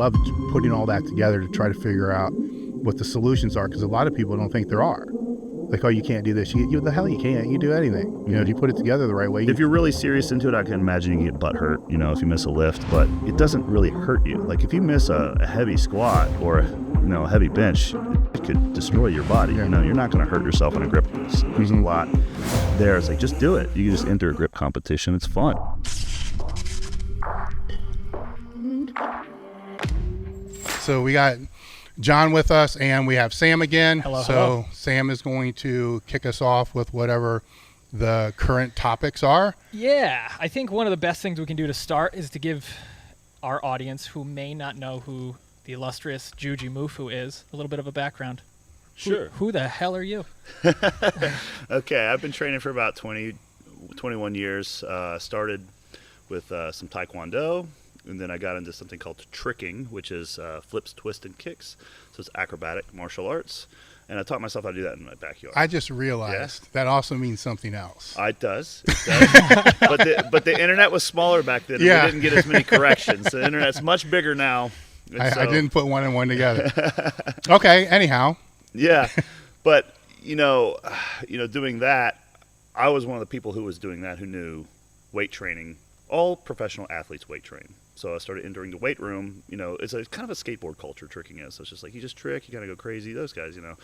love putting all that together to try to figure out what the solutions are, because a lot of people don't think there are. Like, oh, you can't do this. You the hell you can't. You do anything. You know, if you put it together the right way. If you're really serious into it, I can imagine you get butt hurt, you know, if you miss a lift, but it doesn't really hurt you. Like if you miss a heavy squat or, you know, a heavy bench, it could destroy your body. You know, you're not going to hurt yourself on a grip. There's a lot there. It's like, just do it. You can just enter a grip competition. It's fun. So we got John with us, and we have Sam again. Hello. Sam is going to kick us off with whatever the current topics are. Yeah, I think one of the best things we can do to start is to give our audience, who may not know who the illustrious Jujimufu is, a little bit of a background. Sure. Who the hell are you? Okay, I've been training for about 21 years. Started with some Taekwondo, and then I got into something called tricking, which is flips, twists, and kicks. So it's acrobatic martial arts. And I taught myself how to do that in my backyard. I just realized that also means something else. It does. But the internet was smaller back then. Yeah. And we didn't get as many corrections. The internet's much bigger now. I didn't put one and one together. Okay, anyhow. Yeah. But, you know, doing that, I was one of the people who was doing that, who knew weight training. All professional athletes weight train. So I started entering the weight room. You know, it's kind of a skateboard culture, tricking is. So it's just like, you just trick, you kind of go crazy, those guys, you know.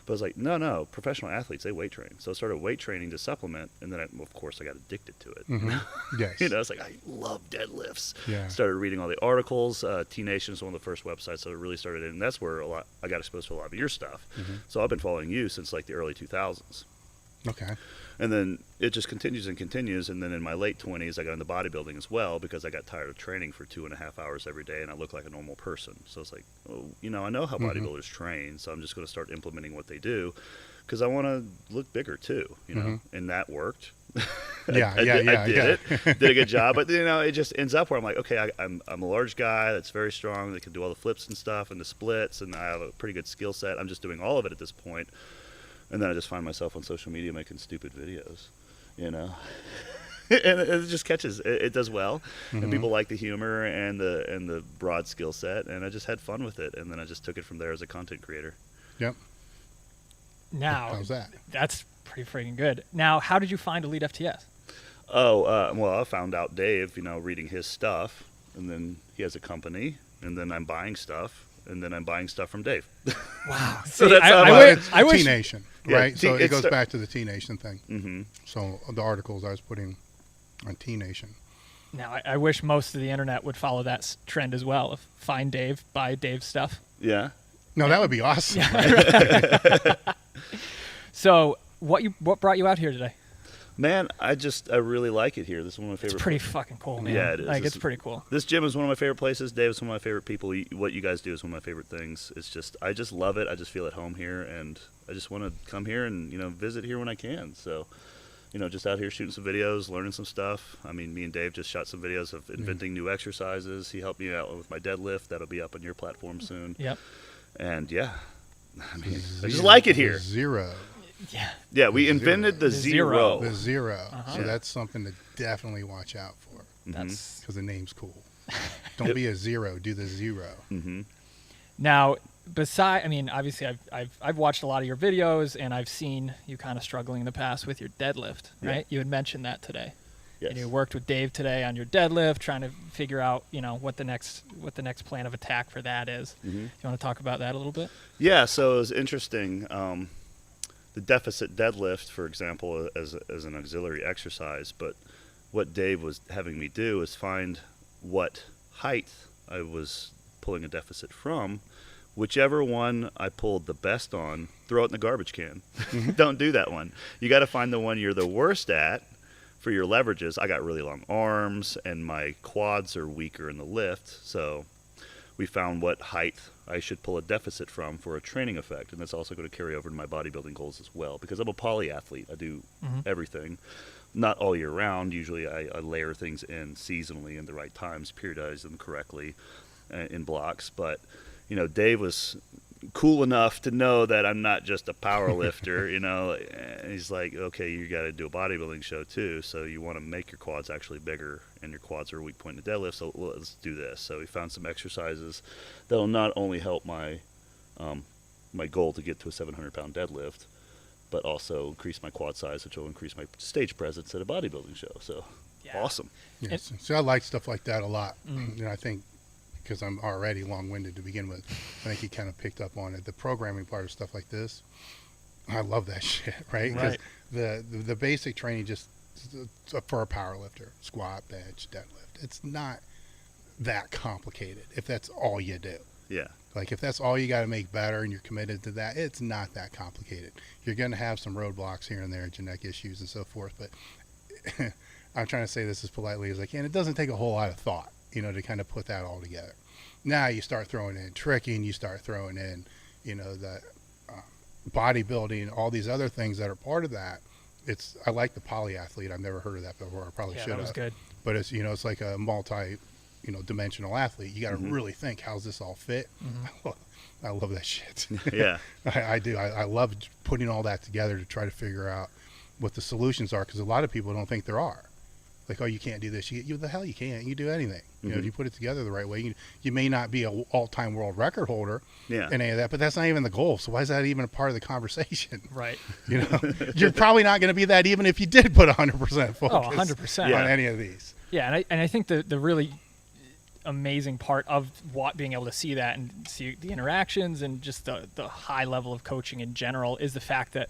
But I was like, no, professional athletes, they weight train. So I started weight training to supplement, and then, of course, I got addicted to it. Mm-hmm. Yes. You know, it's like, I love deadlifts. Yeah. Started Started reading all the articles. T-Nation is one of the first websites that I really started in. And that's where I got exposed to a lot of your stuff. Mm-hmm. So I've been following you since like the early 2000s. Okay. And then it just continues and continues. And then in my late 20s, I got into bodybuilding as well, because I got tired of training for 2.5 hours every day, and I look like a normal person. So it's like, oh, you know, I know how bodybuilders train, so I'm just going to start implementing what they do, because I want to look bigger too, you know, and that worked. Yeah, I did it. did a good job. But, you know, it just ends up where I'm like, okay, I'm a large guy that's very strong, that can do all the flips and stuff and the splits, and I have a pretty good skill set. I'm just doing all of it at this point. And then I just find myself on social media making stupid videos, you know, and it just catches. It does well, and people like the humor and the broad skill set, and I just had fun with it, and then I just took it from there as a content creator. Yep. Now, how's that? That's pretty freaking good. Now, how did you find EliteFTS? Well, I found out Dave, you know, reading his stuff, and then he has a company, and then I'm buying stuff. And then I'm buying stuff from Dave. Wow. So that's how I wish T-Nation, Yeah, right? So it goes it's back to the T-Nation thing. Mm-hmm. So the articles I was putting on T-Nation. Now, I wish most of the internet would follow that trend as well. Of find Dave, buy Dave stuff. Yeah. No, that would be awesome. So what brought you out here today? Man, I really like it here. This is one of my favorite It's pretty places. fucking cool, man. Yeah, it is. Like, it's pretty cool. This gym is one of my favorite places. Dave is one of my favorite people. What you guys do is one of my favorite things. I just love it. I just feel at home here, and I just want to come here and, you know, visit here when I can. So, you know, just out here shooting some videos, learning some stuff. I mean, me and Dave just shot some videos of inventing new exercises. He helped me out with my deadlift. That'll be up on your platform soon. Yep. And yeah, I mean, I just like it here. Zero. Yeah. Yeah, we invented the zero. The zero. So Yeah. that's something to definitely watch out for, That's because the name's cool. Don't be a zero. Do the zero. Mm-hmm. now. Obviously, I've watched a lot of your videos, and I've seen you kind of struggling in the past with your deadlift. Yeah. Right? You had mentioned that today. Yes. And you worked with Dave today on your deadlift, trying to figure out, you know, what the next plan of attack for that is. Mm-hmm. You want to talk about that a little bit? Yeah, so it was interesting. The deficit deadlift, for example, as an auxiliary exercise, but what Dave was having me do is find what height I was pulling a deficit from. Whichever one I pulled the best on, throw it in the garbage can. Don't do that one. You got to find the one you're the worst at for your leverages. I got really long arms, and my quads are weaker in the lift, so we found what height I should pull a deficit from for a training effect, and that's also going to carry over to my bodybuilding goals as well, because I'm a polyathlete. I do everything, not all year round. Usually I layer things in seasonally in the right times, periodize them correctly in blocks, but, you know, Dave was cool enough to know that I'm not just a power lifter, you know, and he's like, okay, you got to do a bodybuilding show too, so you want to make your quads actually bigger and your quads are a weak point in the deadlift, so let's do this. So we found some exercises that will not only help my my goal to get to a 700-pound deadlift, but also increase my quad size, which will increase my stage presence at a bodybuilding show. So awesome. Yes. So I like stuff like that a lot. You know, I think because I'm already long-winded to begin with, I think he kind of picked up on it. The programming part of stuff like this, I love that shit, right? Because the basic training just for a power lifter, squat, bench, deadlift, it's not that complicated if that's all you do. Yeah. Like if that's all you got to make better and you're committed to that, it's not that complicated. You're going to have some roadblocks here and there, genetic issues and so forth, but I'm trying to say this as politely as I can. It doesn't take a whole lot of thought, you know, to kind of put that all together. Now you start throwing in tricking, you start throwing in, you know, the bodybuilding, all these other things that are part of that. I like the polyathlete. I've never heard of that before. I probably should have. That was good. But it's, you know, it's like a dimensional athlete. You got to really think, how's this all fit? I love that shit. Yeah. I do. I love putting all that together to try to figure out what the solutions are, because a lot of people don't think there are. Like, oh, you can't do this. The hell you can't. You do anything. You know, if you put it together the right way, you may not be an all-time world record holder in any of that, but that's not even the goal. So why is that even a part of the conversation? Right. You know, you're probably not going to be that even if you did put 100% focus 100% on any of these. Yeah, and I think the really amazing part of being able to see that and see the interactions and just the high level of coaching in general is the fact that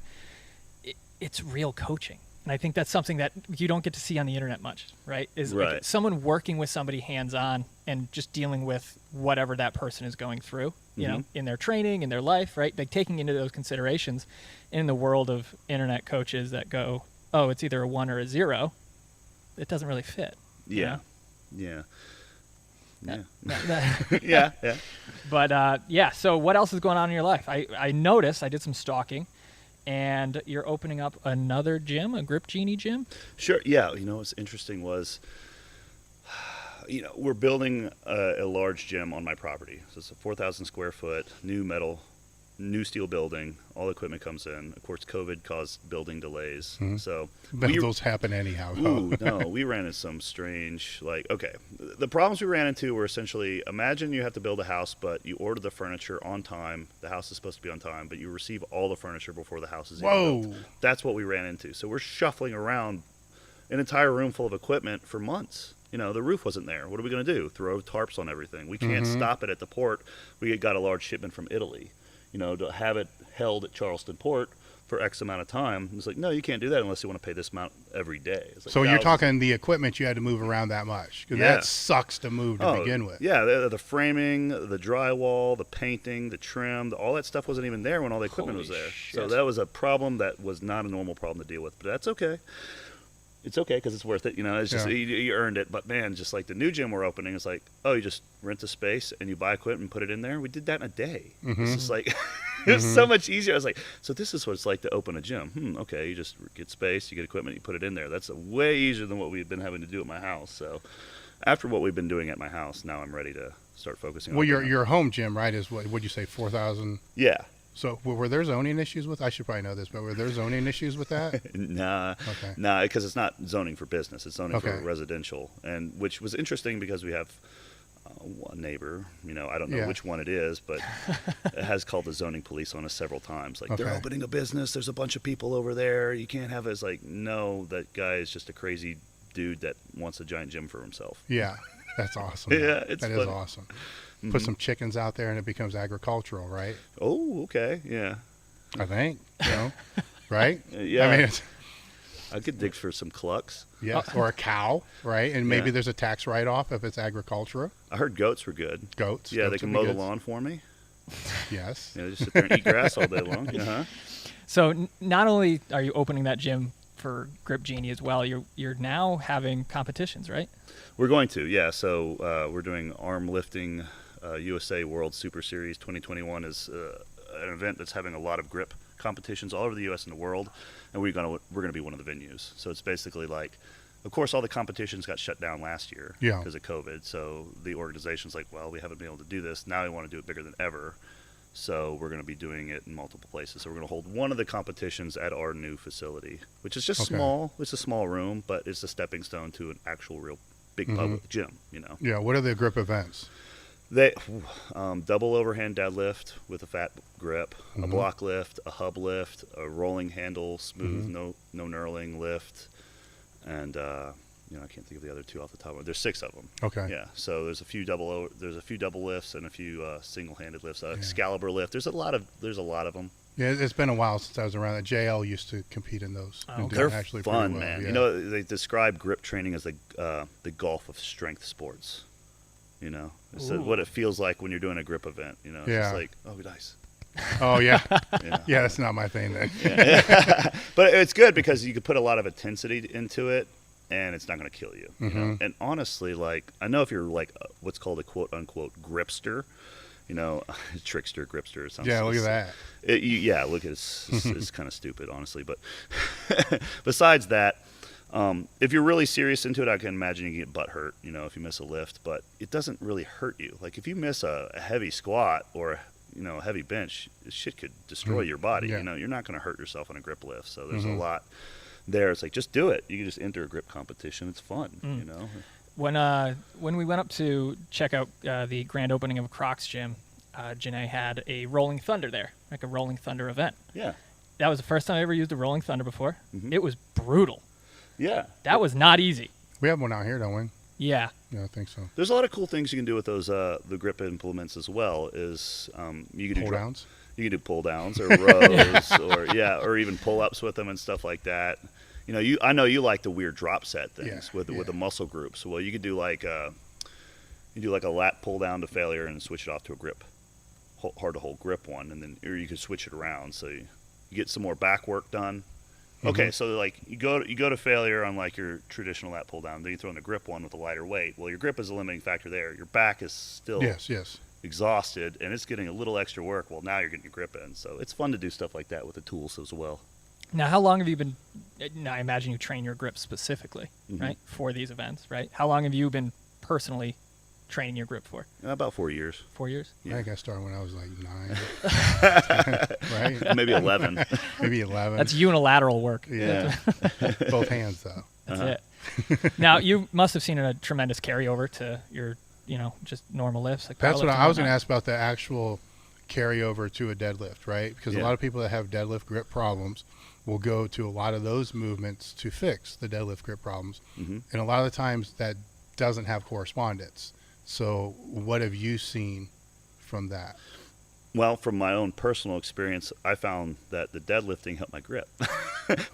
it's real coaching. And I think that's something that you don't get to see on the internet much, right? Like someone working with somebody hands-on and just dealing with whatever that person is going through, you know, in their training, in their life, right? Like taking into those considerations in the world of internet coaches that go, oh, it's either a 1 or a 0. It doesn't really fit. Yeah. You know? Yeah. But so what else is going on in your life? I noticed, I did some stalking, and you're opening up another gym, a Grip Genie gym? Sure, yeah. You know, what's interesting was, you know, we're building a large gym on my property. So it's a 4,000 square foot, new steel building. All the equipment comes in. Of course, COVID caused building delays. So but those happen anyhow. We ran into some strange, the problems we ran into were essentially, imagine you have to build a house, but you order the furniture on time. The house is supposed to be on time, but you receive all the furniture before the house is even built. That's what we ran into. So we're shuffling around an entire room full of equipment for months. You know, the roof wasn't there. What are we going to do? Throw tarps on everything. We can't stop it at the port. We got a large shipment from Italy. You know, to have it held at Charleston Port for X amount of time. It's like, no, you can't do that unless you want to pay this amount every day. It's like so you're talking the equipment you had to move around that much. Because that sucks to move to begin with. Yeah, the framing, the drywall, the painting, the trim, all that stuff wasn't even there when all the equipment was there. Shit. So that was a problem that was not a normal problem to deal with. But that's okay. It's okay because it's worth it. You know, it's just you earned it. But, man, just like the new gym we're opening, it's like, oh, you just rent a space and you buy equipment and put it in there. We did that in a day. It's just like it was so much easier. I was like, so this is what it's like to open a gym. Okay, you just get space, you get equipment, you put it in there. That's way easier than what we've been having to do at my house. So after what we've been doing at my house, now I'm ready to start focusing on Well, your home gym, right, is what'd you say, 4,000? Yeah. So were there zoning issues with? I should probably know this, but were there zoning issues with that? Nah, because it's not zoning for business; it's zoning for residential, and which was interesting because we have one neighbor. You know, I don't know which one it is, but it has called the zoning police on us several times. Like they're opening a business. There's a bunch of people over there. You can't have it. It's like, no, that guy is just a crazy dude that wants a giant gym for himself. Yeah, that's awesome. Yeah, that is awesome. Put some chickens out there and it becomes agricultural, right? Oh, okay, yeah. I think, you know, right? Yeah. I mean, I could dig for some clucks. Yeah, or a cow, right? And maybe there's a tax write-off if it's agriculture. I heard goats were good. Goats? Yeah, they can mow the lawn for me. Yes. Yeah, they just sit there and eat grass all day long. Uh-huh. So not only are you opening that gym for Grip Genie as well, you're now having competitions, right? We're going to, yeah. So we're doing arm lifting. USA World Super Series 2021 is an event that's having a lot of grip competitions all over the U.S. and the world, and we're gonna be one of the venues. So it's basically like, of course, all the competitions got shut down last year because of COVID. So the organization's like, well, we haven't been able to do this. Now we want to do it bigger than ever. So we're going to be doing it in multiple places. So we're going to hold one of the competitions at our new facility, which is just small. It's a small room, but it's a stepping stone to an actual real big public gym, you know. Yeah. What are the grip events? They double overhand deadlift with a fat grip, a block lift, a hub lift, a rolling handle, smooth, no knurling lift, and I can't think of the other two off the top of it. There's 6 of them. Okay. Yeah. So there's a few double lifts and a few single-handed lifts. Excalibur lift. There's a lot of them. Yeah, it's been a while since I was around. JL used to compete in those. And do They're actually fun, pretty well. man. Yeah. You know, they describe grip training as the golf of strength sports. You know, it's what it feels like when you're doing a grip event. You know, it's just like, oh, nice. Oh yeah. Yeah. Yeah, that's not my thing then. But it's good because you can put a lot of intensity into it, and it's not going to kill you. You know? And honestly, like, I know if you're like what's called a quote unquote gripster, you know, trickster, gripster, or something. Yeah, look at that. Look at it's kind of stupid, honestly. But besides that, if you're really serious into it, I can imagine you can get butt hurt, you know, if you miss a lift. But it doesn't really hurt you. Like if you miss a heavy squat or a heavy bench, shit could destroy your body. Yeah. You know, you're not going to hurt yourself on a grip lift. So there's a lot there. It's like, just do it. You can just enter a grip competition. It's fun, you know. When we went up to check out the grand opening of Croc's gym, Janae had a Rolling Thunder there, like a Rolling Thunder event. Yeah. That was the first time I ever used a Rolling Thunder before. It was brutal. Yeah. That was not easy. We have one out here, don't we? Yeah. Yeah, I think so. There's a lot of cool things you can do with those the grip implements as well. Is you can Pull downs. You can do pull downs or rows or even pull ups with them and stuff like that. You know, I know you like the weird drop set things with the muscle groups. Well, you could do like a lat pull down to failure and switch it off to a grip, hard to hold grip one, and then or you could switch it around so you get some more back work done. Okay, so like you go to failure on like your traditional lat pull down, then you throw in the grip one with a lighter weight. Well, your grip is a limiting factor there. Your back is still exhausted, and it's getting a little extra work. Well, now you're getting your grip in, so it's fun to do stuff like that with the tools as well. Now, how long have you been? Now, I imagine you train your grip specifically, right, for these events, right? How long have you been personally training your grip for? About 4 years. 4 years? I think I started when I was like 9. Right? Maybe 11. Maybe 11. That's unilateral work. Yeah. Both hands, though. That's it. Now, you must have seen a tremendous carryover to your, just normal lifts. Like that's what I was going to ask about, the actual carryover to a deadlift, right? Because a lot of people that have deadlift grip problems will go to a lot of those movements to fix the deadlift grip problems. And a lot of the times that doesn't have correspondence. So what have you seen from that? Well, from my own personal experience, I found that the deadlifting helped my grip.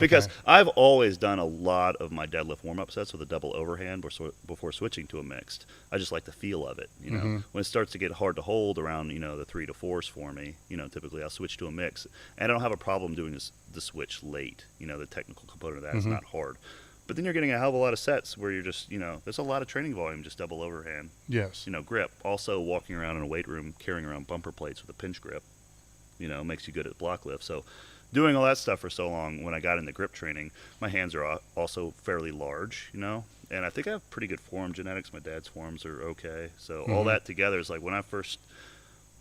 Because I've always done a lot of my deadlift warm-up sets with a double overhand before switching to a mixed. I just like the feel of it. You know, when it starts to get hard to hold around, the 3 to 4s for me, typically I'll switch to a mix. And I don't have a problem doing the switch late. The technical component of that is not hard. But then you're getting a hell of a lot of sets where you're just, there's a lot of training volume, just double overhand. Yes. Grip. Also, walking around in a weight room, carrying around bumper plates with a pinch grip, makes you good at block lift. So doing all that stuff for so long, when I got into grip training, my hands are also fairly large, and I think I have pretty good forearm genetics. My dad's forearms are okay. So all that together is like when I first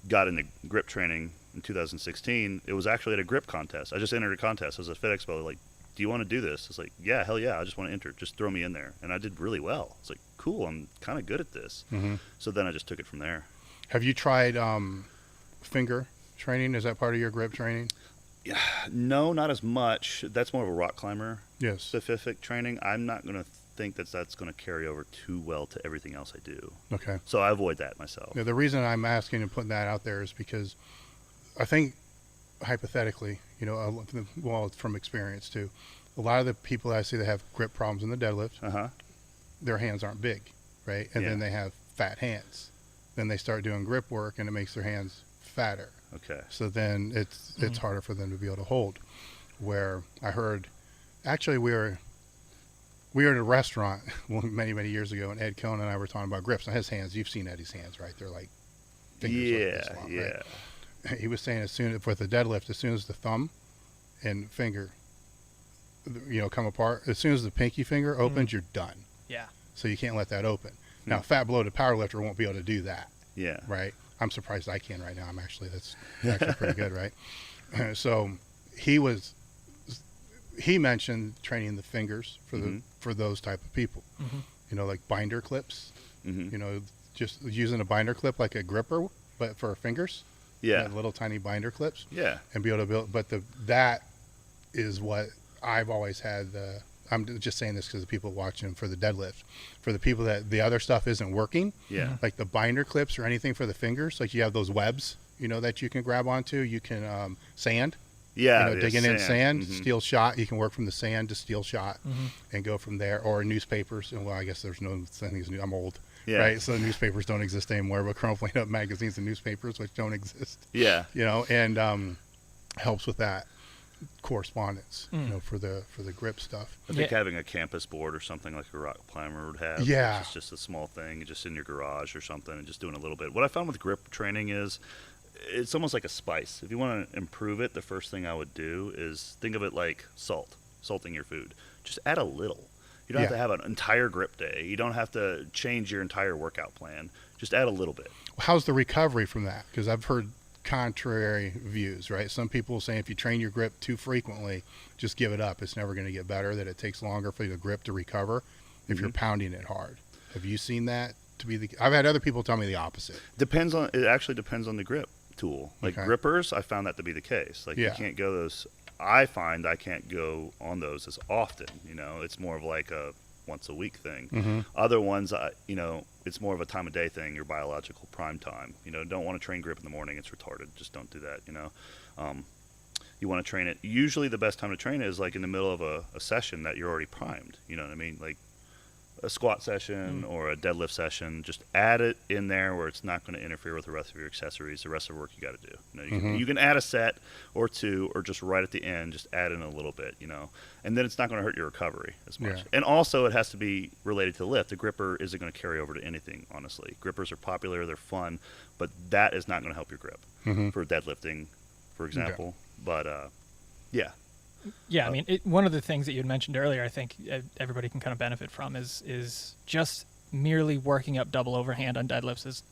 got into grip training in 2016, it was actually at a grip contest. I just entered a contest. It was a Fit Expo, like, do you want to do this? It's like, yeah, hell yeah, I just want to enter. Just throw me in there. And I did really well. It's like, cool, I'm kind of good at this. So then I just took it from there. Have you tried finger training? Is that part of your grip training? Yeah, no, not as much. That's more of a rock climber specific training. I'm not going to think that's going to carry over too well to everything else I do. Okay. So I avoid that myself. Yeah, the reason I'm asking and putting that out there is because I think hypothetically, well, from experience too, a lot of the people that I see that have grip problems in the deadlift, their hands aren't big, right? And then they have fat hands. Then they start doing grip work, and it makes their hands fatter. Okay. So then it's harder for them to be able to hold. Where I heard, actually we were at a restaurant many years ago, and Ed Cohn and I were talking about grips. Now his hands, you've seen Eddie's hands, right? They're like fingers like this long, right? He was saying with the deadlift, as soon as the thumb and finger, come apart, as soon as the pinky finger opens, you're done. Yeah. So you can't let that open. Now, fat bloated powerlifter won't be able to do that. Yeah. Right. I'm surprised I can right now. That's actually pretty good, right? So he mentioned training the fingers for those type of people. like binder clips, Mm-hmm. just using a binder clip like a gripper, but for fingers. Yeah. Little tiny binder clips. Yeah. And be able to build, but that is what I've always had. I'm just saying this because the people watching for the deadlift, for the people that the other stuff isn't working. Yeah. Like the binder clips or anything for the fingers, like you have those webs, that you can grab onto. You can sand. Yeah. Digging in sand, Mm-hmm. steel shot. You can work from the sand to steel shot and go from there. Or newspapers. And well, I guess there's no things new. I'm old. Yeah. Right. So newspapers don't exist anymore, but crumpling up magazines and newspapers, which don't exist. Yeah. And helps with that correspondence, for the grip stuff. I think having a campus board or something like a rock climber would have. Yeah. It's just a small thing, just in your garage or something, and just doing a little bit. What I found with grip training is it's almost like a spice. If you want to improve it, the first thing I would do is think of it like salting your food. Just add a little. You don't have to have an entire grip day. You don't have to change your entire workout plan. Just add a little bit. How's the recovery from that? Because I've heard contrary views, right? Some people say if you train your grip too frequently, just give it up. It's never going to get better, that it takes longer for the grip to recover if you're pounding it hard. Have you seen that to be I've had other people tell me the opposite. It actually depends on the grip tool. Like grippers, I found that to be the case. Like you Yeah. can't go those. I find I can't go on those as often. It's more of like a once a week thing. Other ones, it's more of a time of day thing. Your biological prime time. Don't want to train grip in the morning. It's retarded. Just don't do that. You want to train it. Usually, the best time to train it is like in the middle of a session that you're already primed. You know what I mean? Like a squat session or a deadlift session. Just add it in there where it's not going to interfere with the rest of your accessories, the rest of the work you got to do. You can add a set or two, or just right at the end, just add in a little bit, and then it's not going to hurt your recovery as much. Yeah. And also, it has to be related to the lift. A gripper isn't going to carry over to anything, honestly. Grippers are popular, they're fun, but that is not going to help your grip for deadlifting, for example. But yeah. Yeah, I mean, one of the things that you had mentioned earlier, I think everybody can kind of benefit from is just merely working up double overhand on deadlifts is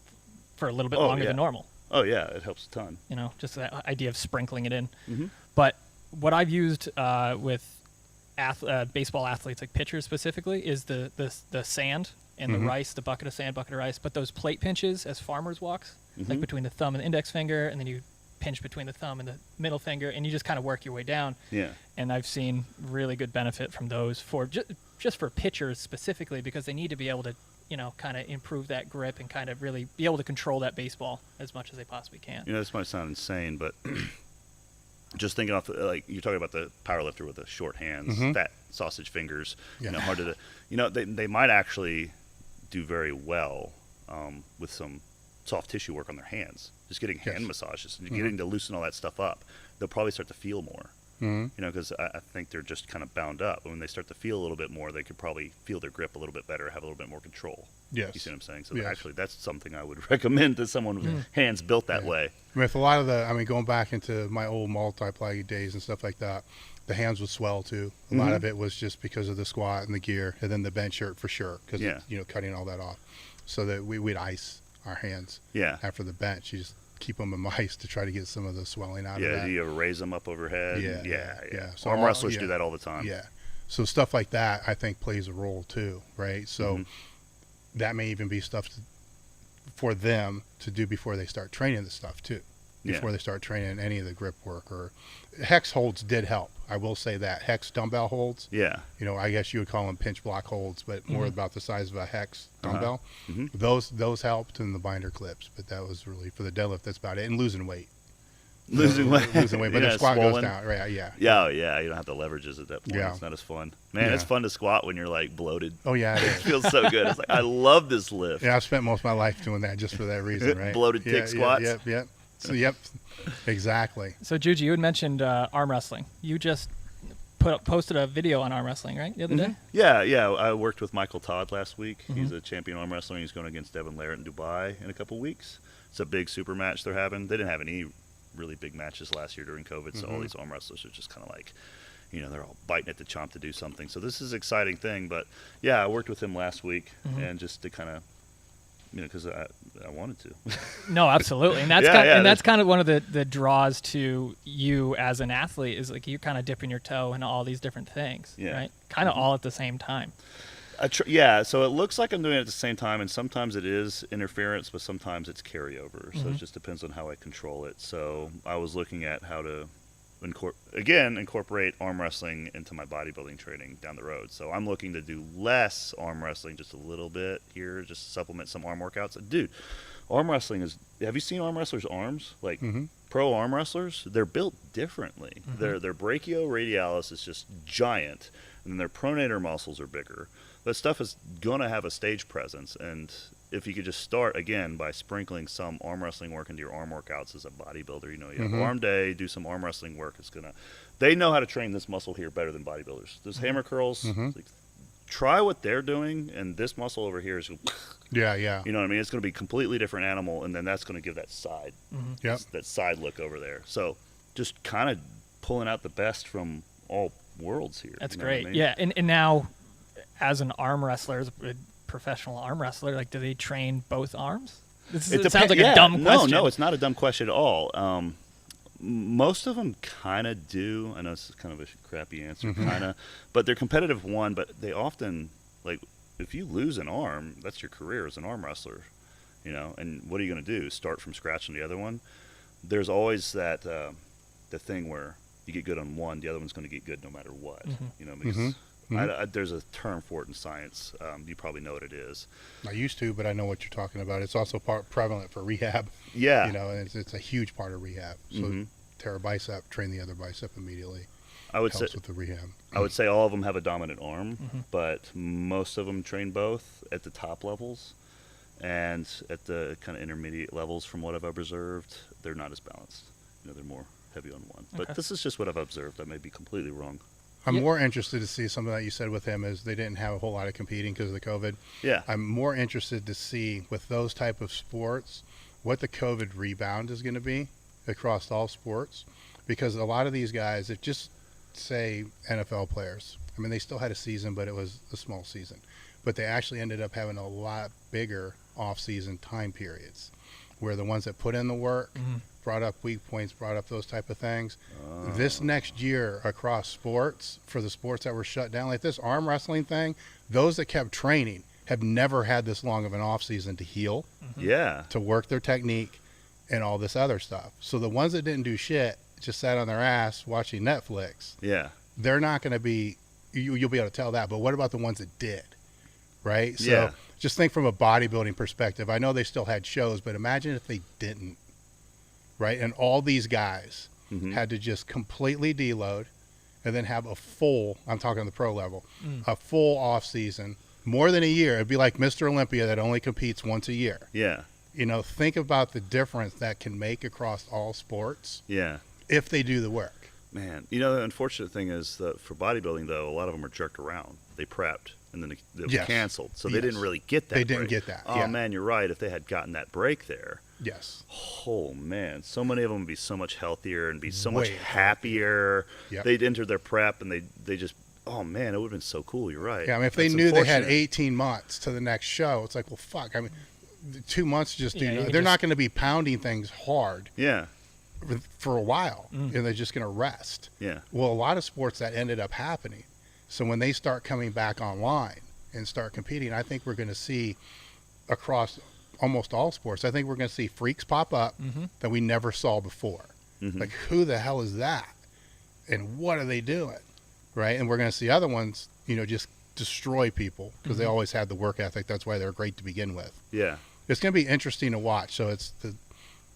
for a little bit longer than normal. Oh, yeah, it helps a ton. Just that idea of sprinkling it in. Mm-hmm. But what I've used with baseball athletes, like pitchers specifically, is the sand and the rice, the bucket of sand, bucket of rice. But those plate pinches as farmers walks, like between the thumb and the index finger, and then you pinch between the thumb and the middle finger, and you just kind of work your way down. Yeah. And I've seen really good benefit from those for just for pitchers specifically, because they need to be able to, kind of improve that grip and kind of really be able to control that baseball as much as they possibly can. This might sound insane, but just thinking off, like you're talking about the powerlifter with the short hands, fat sausage fingers, hard to, they might actually do very well with some soft tissue work on their hands. Just getting hand massages and getting to loosen all that stuff up. They'll probably start to feel more, because I think they're just kind of bound up. When they start to feel a little bit more, they could probably feel their grip a little bit better, have a little bit more control. Yes. You see what I'm saying? So actually, that's something I would recommend to someone with hands built that way. With a lot of going back into my old multiply days and stuff like that, the hands would swell too. A lot of it was just because of the squat and the gear, and then the bench shirt for sure, because cutting all that off, so that we'd ice our hands after the bench. You just keep them in ice to try to get some of the swelling out of that. Yeah, you raise them up overhead. Yeah. So arm wrestlers do that all the time. Yeah. So stuff like that, I think, plays a role too, right? So that may even be stuff for them to do before they start training the stuff too. Before they start training any of the grip work. Or hex holds did help. I will say that. Hex dumbbell holds. Yeah. I guess you would call them pinch block holds, but more about the size of a hex dumbbell. Those helped, in the binder clips, but that was really for the deadlift. That's about it. And losing weight. Losing weight, but the squat goes down, right? Yeah. Yeah. You don't have the leverages at that point. Yeah. It's not as fun. Man, it's fun to squat when you're like bloated. Oh yeah, it is. It feels so good. It's like, I love this lift. Yeah, I've spent most of my life doing that just for that reason, right? Bloated tick squats. Yep. So exactly. So Juji, you had mentioned arm wrestling. You just posted a video on arm wrestling, right, the other day? Yeah. I worked with Michael Todd last week. He's a champion arm wrestler. He's going against Devin Larratt in Dubai in a couple weeks. It's a big super match they're having. They didn't have any really big matches last year during COVID, so all these arm wrestlers are just kind of like, they're all biting at the chomp to do something. So this is an exciting thing. But yeah, I worked with him last week, and just to kind of, because I wanted to. No, absolutely, and that's that's kind of one of the draws to you as an athlete, is like you kind of dipping your toe in all these different things, right? Kind of all at the same time. Yeah, so it looks like I'm doing it at the same time, and sometimes it is interference, but sometimes it's carryover. So it just depends on how I control it. So I was looking at how to incorporate arm wrestling into my bodybuilding training down the road. So I'm looking to do less arm wrestling, just a little bit here, just to supplement some arm workouts. Dude, arm wrestling is, have you seen arm wrestlers' arms? Like pro arm wrestlers, they're built differently. Their brachioradialis is just giant, and then their pronator muscles are bigger. That stuff is going to have a stage presence, and if you could just start, again, by sprinkling some arm wrestling work into your arm workouts as a bodybuilder, you know, you have arm day, do some arm wrestling work. It's going to, they know how to train this muscle here better than bodybuilders. Those hammer curls, like, try what they're doing, and this muscle over here is, yeah. You know what I mean? It's going to be a completely different animal, and then that's going to give that side, that side look over there. So just kind of pulling out the best from all worlds here. That's you know great. what I mean? Yeah, and now, as an arm wrestler, as a professional arm wrestler, like, do they train both arms? It sounds like a dumb question. No, it's not a dumb question at all. Most of them kind of do. I know this is kind of a crappy answer, kind of, but they're competitive one. But they often, like, if you lose an arm, that's your career as an arm wrestler, you know. And what are you going to do? Start from scratch on the other one? There's always that the thing where you get good on one, the other one's going to get good no matter what, you know. Because there's a term for it in science. You probably know what it is. I used to, but I know what you're talking about. It's also prevalent for rehab. Yeah. You know, and it's a huge part of rehab. So tear a bicep, train the other bicep immediately. I would Helps say with the rehab. I would say all of them have a dominant arm, but most of them train both at the top levels, and at the kind of intermediate levels, from what I've observed, they're not as balanced. You know, they're more heavy on one. But this is just what I've observed. I may be completely wrong. I'm more interested to see something that you said with him is they didn't have a whole lot of competing because of the COVID. Yeah. I'm more interested to see with those type of sports what the COVID rebound is going to be across all sports, because a lot of these guys, if just say NFL players, I mean, they still had a season, but it was a small season, but they actually ended up having a lot bigger off-season time periods where the ones that put in the work, brought up weak points, brought up those type of things. This next year across sports, for the sports that were shut down, like this arm wrestling thing, those that kept training have never had this long of an off season to heal, to work their technique and all this other stuff. So the ones that didn't do shit, just sat on their ass watching Netflix, they're not going to be, you'll be able to tell that. But what about the ones that did, right? So just think from a bodybuilding perspective. I know they still had shows, but imagine if they didn't. Right, and all these guys had to just completely deload and then have a full, I'm talking the pro level, a full off season, more than a year. It'd be like Mr. Olympia that only competes once a year. Yeah. You know, think about the difference that can make across all sports. Yeah. If they do the work. Man, you know, the unfortunate thing is that for bodybuilding, though, a lot of them are jerked around. They prepped, and then they were canceled. So they didn't really get that break. They didn't get that. Oh, man, you're right. If they had gotten that break there. Yes. Oh, man. So many of them would be so much healthier and be so much happier. They'd enter their prep, and they just, oh, man, it would have been so cool. You're right. Yeah, I mean, if they knew they had 18 months to the next show, it's like, well, fuck. I mean, 2 months just they're not going to be pounding things hard. Yeah. For a while, and they're just going to rest. Yeah. Well, a lot of sports that ended up happening. So when they start coming back online and start competing, I think we're going to see across almost all sports, I think we're going to see freaks pop up that we never saw before. Like, who the hell is that? And what are they doing? Right? And we're going to see other ones, you know, just destroy people because they always had the work ethic. That's why they're great to begin with. Yeah. It's going to be interesting to watch. So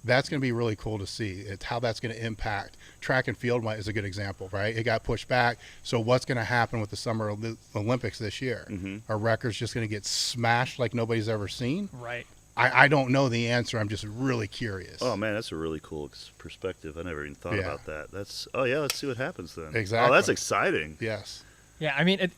that's going to be really cool to see. It's how that's going to impact. Track and field is a good example, right? It got pushed back. So what's going to happen with the Summer Olympics this year? Are records just going to get smashed like nobody's ever seen? Right. I don't know the answer. I'm just really curious. Oh, man, that's a really cool perspective. I never even thought about that. Let's see what happens then. Exactly. Oh, that's exciting. Yes. Yeah, I mean,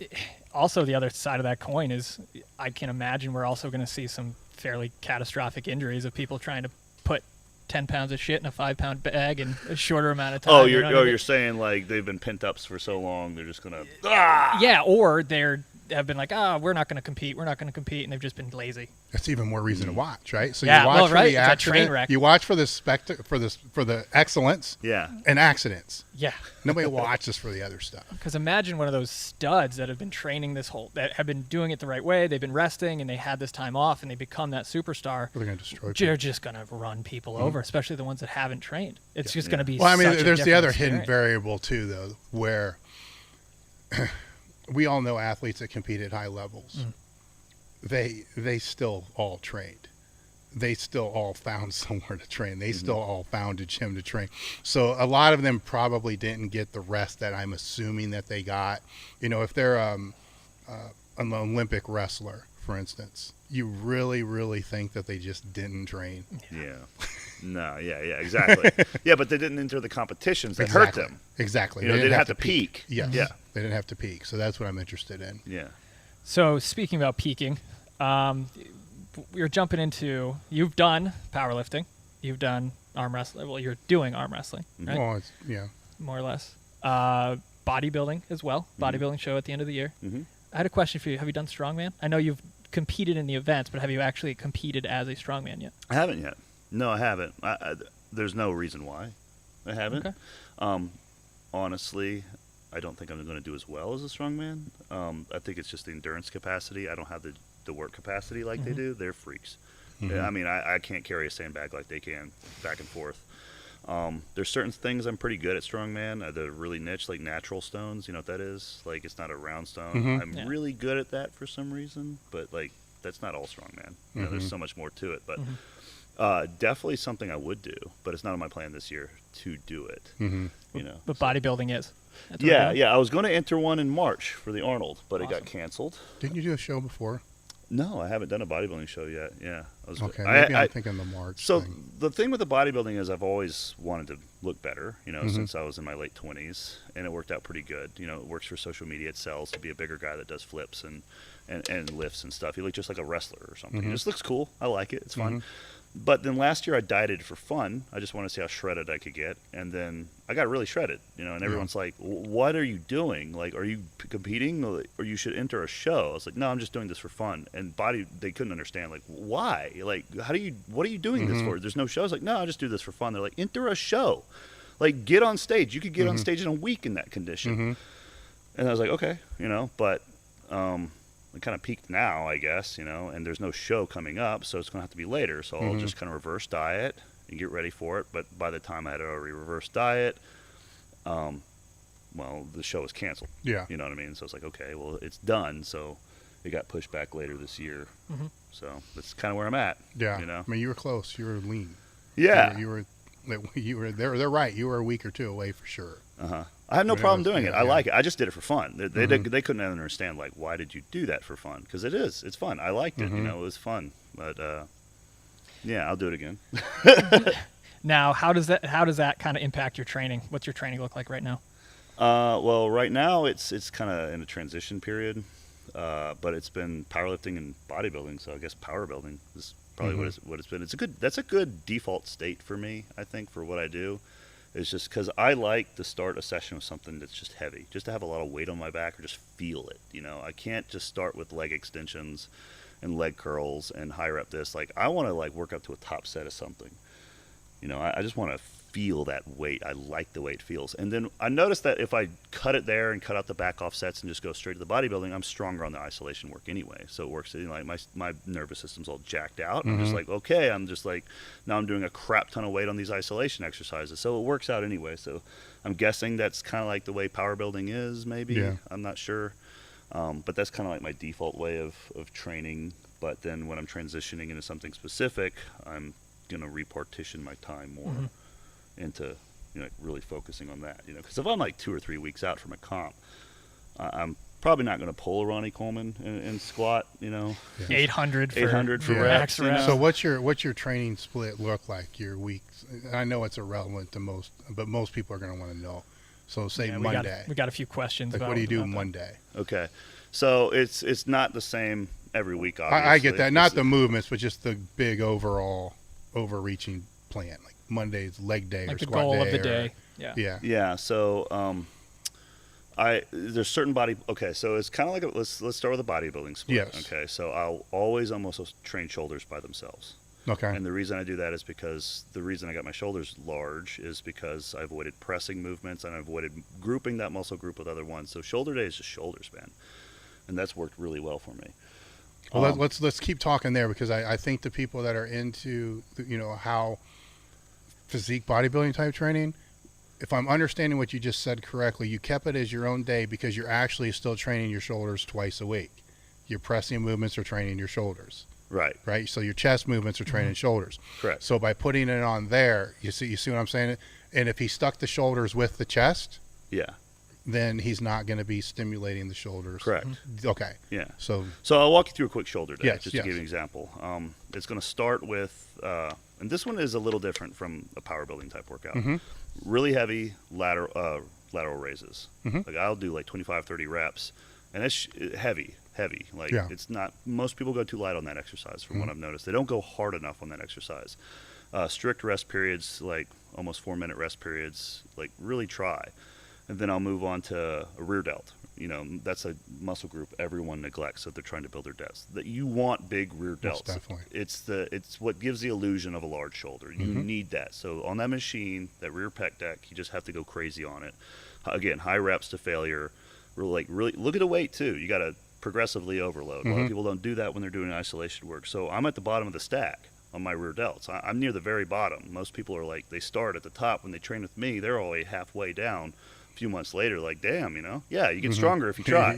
also the other side of that coin is I can imagine we're also going to see some fairly catastrophic injuries of people trying to put 10 pounds of shit in a 5-pound bag in a shorter amount of time. Oh, you're saying like they've been pent ups for so long, they're just going to... Yeah, or they're have been like, we're not going to compete, and they've just been lazy. That's even more reason to watch, right? So Yeah, you watch well, for right, the it's a accident, train wreck. you watch for the for the excellence, Yeah. and accidents. Yeah. Nobody watches for the other stuff. Because imagine one of those studs that have been training that have been doing it the right way. They've been resting, and they had this time off, and they become that superstar. They're going to destroy people. They're just going to run people over, especially the ones that haven't trained. It's just going to be. Well, I mean, such a there's the different other hidden experience. variable too, though, where we all know athletes that compete at high levels. They still all trained. They still all found somewhere to train. They still all found a gym to train. So a lot of them probably didn't get the rest that I'm assuming that they got. You know, if they're an Olympic wrestler, for instance, you really, really think that they just didn't train. Yeah. No, yeah, exactly. Yeah, but they didn't enter the competitions that hurt them. Exactly. You know, they didn't have to peak. Yes. Yeah. They didn't have to peak. So that's what I'm interested in. Yeah. So speaking about peaking, we're jumping into. You've done powerlifting. You've done arm wrestling. Well, you're doing arm wrestling, right? Well, it's, yeah. More or less. Bodybuilding as well. Bodybuilding show at the end of the year. I had a question for you. Have you done strongman? I know you've competed in the events, but have you actually competed as a strongman yet? I haven't yet. No, I haven't. There's no reason why I haven't. Okay. Honestly, I don't think I'm going to do as well as a strongman. I think it's just the endurance capacity. I don't have the work capacity like they do. They're freaks. I mean, I can't carry a sandbag like they can back and forth. There's certain things I'm pretty good at strongman. They're really niche, like natural stones. You know what that is? Like, it's not a round stone. I'm really good at that for some reason, but like that's not all strongman. You know, there's so much more to it. But definitely something I would do, but it's not on my plan this year to do it. You know, But bodybuilding is. That's what yeah, we're doing? yeah. I was going to enter one in March for the Arnold, but it got canceled. Didn't you do a show before? No, I haven't done a bodybuilding show yet. Yeah. Okay, maybe I'm thinking the March So thing. the thing with the bodybuilding is I've always wanted to look better, you know, since I was in my late 20s, and it worked out pretty good. You know, it works for social media. It sells to be a bigger guy that does flips and lifts and stuff. You look just like a wrestler or something. It just looks cool. I like it. It's fun. But then last year I dieted for fun. I just wanted to see how shredded I could get. And then I got really shredded, you know, and everyone's like, what are you doing? Like, are you competing or you should enter a show? I was like, no, I'm just doing this for fun. And they couldn't understand, like, why? Like, what are you doing this for? There's no shows. Like, no, I just do this for fun. They're like, enter a show. Like, get on stage. You could get on stage in a week in that condition. And I was like, okay, you know, but it kind of peaked now, I guess, you know, and there's no show coming up, so it's going to have to be later. So I'll just kind of reverse diet and get ready for it. But by the time I had already reversed diet, well, the show was canceled. Yeah. You know what I mean? So it's like, okay, well, it's done. So it got pushed back later this year. So that's kind of where I'm at. Yeah. You know? I mean, you were close. You were lean. Yeah. You were. They're right. You were a week or two away for sure. I have no problem doing it. I yeah. like it. I just did it for fun. They couldn't understand, like, why did you do that for fun? Because it's fun. I liked it. You know, it was fun. But yeah, I'll do it again. Now, how does that kind of impact your training? What's your training look like right now? Well, right now it's kind of in a transition period, but it's been powerlifting and bodybuilding. So I guess power building is probably what it's been. That's a good default state for me, I think, for what I do. It's just because I like to start a session with something that's just heavy, just to have a lot of weight on my back or just feel it. You know, I can't just start with leg extensions and leg curls and high rep this. Like, I want to like work up to a top set of something. You know, I just want to feel that weight. I like the way it feels. And then I noticed that if I cut it there and cut out the back off sets and just go straight to the bodybuilding, I'm stronger on the isolation work anyway. So it works, you know, like my nervous system's all jacked out. I'm just like, okay, I'm just like, now I'm doing a crap ton of weight on these isolation exercises. So it works out anyway. So I'm guessing that's kind of like the way power building is, maybe. Yeah. I'm not sure. But that's kind of like my default way of training. But then when I'm transitioning into something specific, I'm going to repartition my time more into, you know, really focusing on that, you know, because if I'm like 2 or 3 weeks out from a comp, I'm probably not going to pull a Ronnie Coleman in squat, you know. 800 for reps, max reps. So what's your training split look like? Your weeks? I know it's irrelevant to most, but most people are going to want to know. So say Monday. We got a few questions. Like, about what do you do about that. Monday? Okay, so it's not the same every week. Obviously, I get that. Not the movements, but just the big overall overreaching plan. Like Monday's leg day Like or the squat goal day. of the day. Yeah. Yeah. Yeah. So There's certain body. Okay, so it's kind of like let's start with a bodybuilding split. Yes. Okay, so I'll always almost train shoulders by themselves. Okay. And the reason I do that is because the reason I got my shoulders large is because I avoided pressing movements and I avoided grouping that muscle group with other ones. So shoulder day is just shoulders, man, and that's worked really well for me. Well, let's keep talking there, because I think the people that are into how physique bodybuilding type training, if I'm understanding what you just said correctly, you kept it as your own day because you're actually still training your shoulders twice a week. Your pressing movements are training your shoulders. Right. So your chest movements are training shoulders. Correct. So by putting it on there, you see what I'm saying? And if he stuck the shoulders with the chest, Yeah. then he's not going to be stimulating the shoulders. Correct. Okay. Yeah. So I'll walk you through a quick shoulder day, Yes, just to give you an example. It's going to start with, and this one is a little different from a power building type workout. Really heavy lateral raises. Like I'll do like 25, 30 reps, and it's heavy. Like it's not, most people go too light on that exercise from what I've noticed. They don't go hard enough on that exercise. Strict rest periods, like almost 4-minute rest periods, like really try. And then I'll move on to a rear delt. That's a muscle group everyone neglects if they're trying to build their delts. That you want big rear delts. Most definitely. It's what gives the illusion of a large shoulder. You need that. So on that machine, that rear pec deck, you just have to go crazy on it. Again, high reps to failure. Really look at the weight too. You got to progressively overload. A lot of people don't do that when they're doing isolation work. So I'm at the bottom of the stack on my rear delts. I'm near the very bottom. Most people are like, they start at the top when they train with me. They're already halfway down. A few months later, like, damn, you get stronger if you try.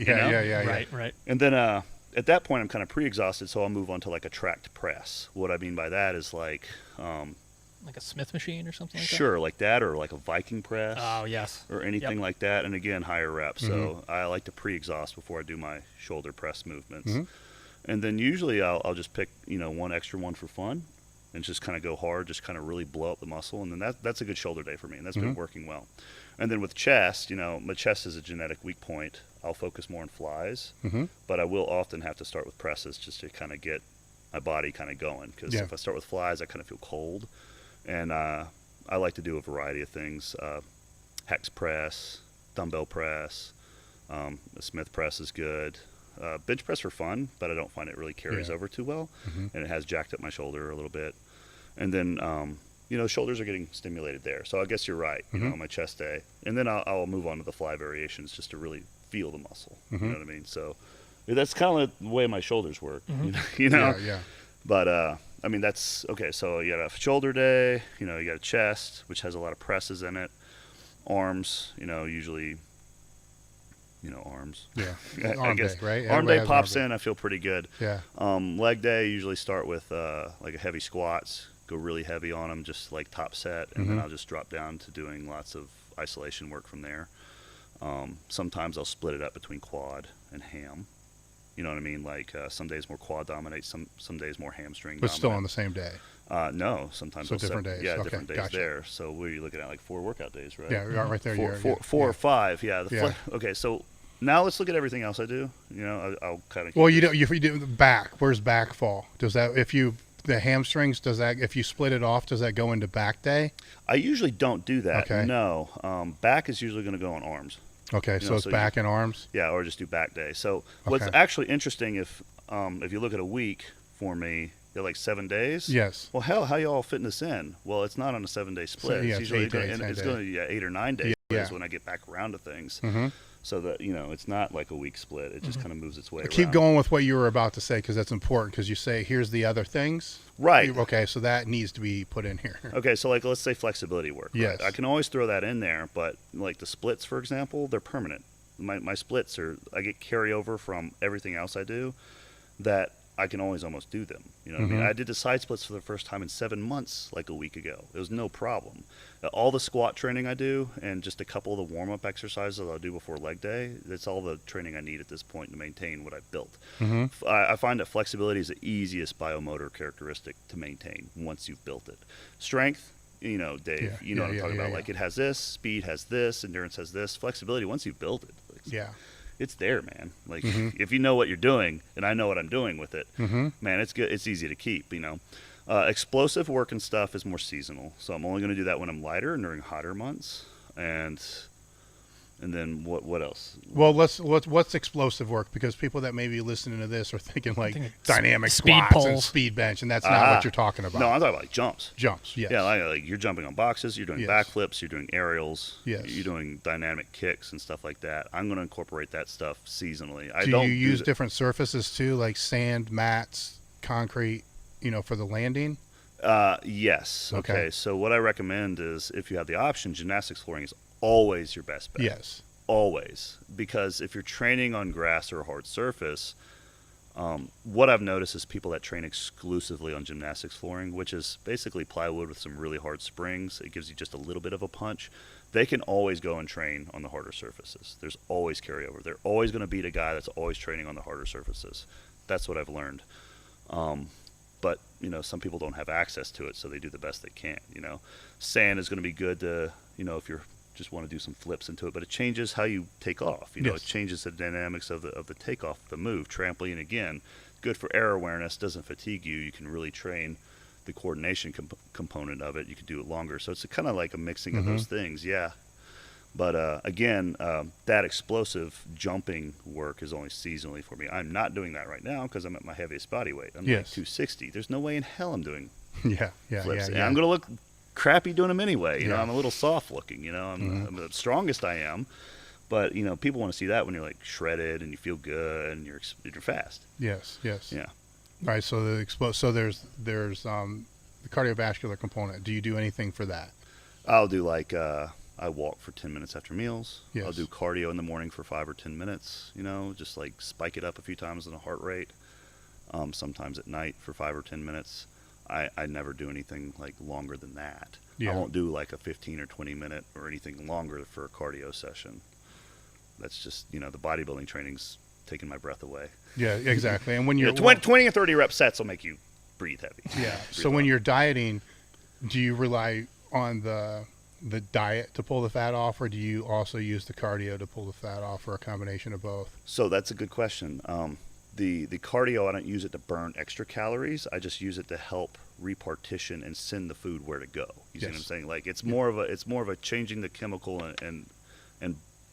Right. And then at that point, I'm kind of pre-exhausted, so I'll move on to like a tracked press. What I mean by that is like a Smith machine or something like that? Sure, like that, or like a Viking press. Oh, yes. Or anything like that, and again, higher reps. So I like to pre-exhaust before I do my shoulder press movements. And then usually I'll just pick, one extra one for fun and just kind of go hard, just kind of really blow up the muscle. And then that's a good shoulder day for me, and that's been working well. And then with chest, my chest is a genetic weak point. I'll focus more on flies, but I will often have to start with presses just to kind of get my body kind of going. Because if I start with flies, I kind of feel cold. And I like to do a variety of things. Hex press, dumbbell press, a Smith press is good. Bench press for fun, but I don't find it really carries over too well. And it has jacked up my shoulder a little bit. And then, shoulders are getting stimulated there. So I guess you're right, my chest day. And then I'll move on to the fly variations just to really feel the muscle. You know what I mean? So that's kind of the way my shoulders work, Yeah. But, that's okay. So you got a shoulder day, you got a chest, which has a lot of presses in it. Arms, usually, arms. Yeah. I guess day, right? Arm Everybody day has pops arm in. I feel pretty good. Yeah. Leg day, usually start with like a heavy squats, go really heavy on them, just like top set. And then I'll just drop down to doing lots of isolation work from there. Sometimes I'll split it up between quad and ham. You know what I mean? Like some days more quad dominates, some days more hamstring. But still on the same day. No, sometimes So different days. Yeah, Okay, different days gotcha. there. So what are you looking at? Like 4 workout days, right? Yeah, right there. Four or 5. Yeah. Yeah. Okay, so now let's look at everything else I do. I'll kind of. Well, you don't. If you do back, where's back fall? Does that the hamstrings? Does that if you split it off? Does that go into back day? I usually don't do that. Okay. No. Back is usually going to go on arms. Okay, so it's back and arms. Yeah, or just do back day. So what's actually interesting if you look at a week for me, you're like 7 days. Yes. Well, hell, how y'all fitting this in? Well, it's not on a 7-day split. So, yeah, it's usually 8 days, it's 10 going to be 8 or 9 days Yeah. when I get back around to things. So that it's not like a week split. It just kind of moves its way around. Keep going with what you were about to say because that's important. Because you say here's the other things. Right. Okay, so that needs to be put in here. Okay, so like let's say flexibility work. Yes. Right? I can always throw that in there, but like the splits, for example, they're permanent. My splits I get carryover from everything else I do that I can always almost do them. You know what I mean? I did the side splits for the first time in 7 months, like a week ago. It was no problem. All the squat training I do and just a couple of the warm-up exercises I'll do before leg day, that's all the training I need at this point to maintain what I've built. I find that flexibility is the easiest biomotor characteristic to maintain once you've built it. Strength, Dave, what I'm talking about. Like it has this, speed has this, endurance has this, flexibility, once you build it. It's there, man. Like if you know what you're doing, and I know what I'm doing with it, man, it's good. It's easy to keep, Explosive work and stuff is more seasonal. So I'm only going to do that when I'm lighter and during hotter months. And And then what else? Well, what's explosive work? Because people that may be listening to this are thinking like dynamic speed squats and pulls. speed bench, and that's not what you're talking about. No, I'm talking about like jumps. Jumps, yes. Yeah, like you're jumping on boxes, you're doing Yes. backflips, you're doing aerials, Yes. you're doing dynamic kicks and stuff like that. I'm going to incorporate that stuff seasonally. Do you use different surfaces too, like sand, mats, concrete, for the landing? Yes. Okay. Okay. So what I recommend is, if you have the option, gymnastics flooring is always your best bet. Yes. Always. Because if you're training on grass or a hard surface, what I've noticed is people that train exclusively on gymnastics flooring, which is basically plywood with some really hard springs, it gives you just a little bit of a punch. They can always go and train on the harder surfaces. There's always carryover. They're always going to beat a guy that's always training on the harder surfaces. That's what I've learned. But some people don't have access to it, so they do the best they can. Sand is going to be good to, if you're just want to do some flips into it, but it changes how you take off. Yes. It changes the dynamics of the takeoff, the move. Trampoline, again, good for air awareness, doesn't fatigue you. You can really train the coordination component of it. You can do it longer. So it's kind of like a mixing of those things, yeah. But again, that explosive jumping work is only seasonally for me. I'm not doing that right now because I'm at my heaviest body weight. I'm like 260. There's no way in hell I'm doing flips. And I'm going to look crappy doing them anyway. I'm a little soft looking. I'm the strongest I am. But people want to see that when you're like shredded and you feel good and you're fast. Yes. Yeah. All right. So there's the cardiovascular component. Do you do anything for that? I'll do like I walk for 10 minutes after meals. Yes. I'll do cardio in the morning for 5 or 10 minutes. Just like spike it up a few times in the heart rate. Sometimes at night for 5 or 10 minutes. I never do anything like longer than that. Yeah. I won't do like a 15 or 20 minute or anything longer for a cardio session. That's just, the bodybuilding training's taking my breath away. Yeah, exactly. And when you're 20 and 30 rep sets will make you breathe heavy. Yeah. So when you're dieting, do you rely on the diet to pull the fat off, or do you also use the cardio to pull the fat off, or a combination of both? So that's a good question. The cardio, I don't use it to burn extra calories. I just use it to help repartition and send the food where to go. You see what I'm saying? Like it's more of a changing the chemical and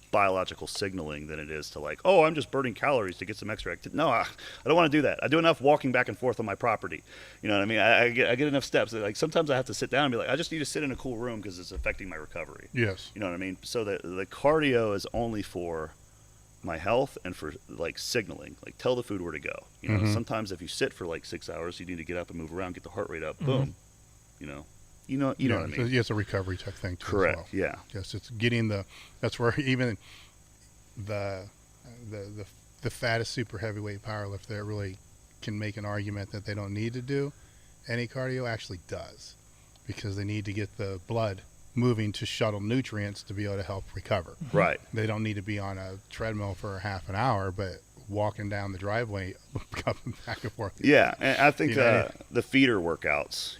biological signaling than it is to like, I'm just burning calories to get some extra activity. No, I don't want to do that. I do enough walking back and forth on my property. You know what I mean? I get enough steps. Like sometimes I have to sit down and be like, I just need to sit in a cool room because it's affecting my recovery. Yes. You know what I mean? So the cardio is only for my health and for like signaling, like tell the food where to go. Sometimes if you sit for like 6 hours, you need to get up and move around, get the heart rate up. Boom. You know what I mean? So it's a recovery type thing too. Correct. As well. Yeah. Yes, it's getting that's where even the fattest super heavyweight powerlifter that really can make an argument that they don't need to do any cardio actually does, because they need to get the blood moving to shuttle nutrients to be able to help recover. Right. They don't need to be on a treadmill for half an hour, but walking down the driveway, coming back and forth. Yeah, and I think the feeder workouts,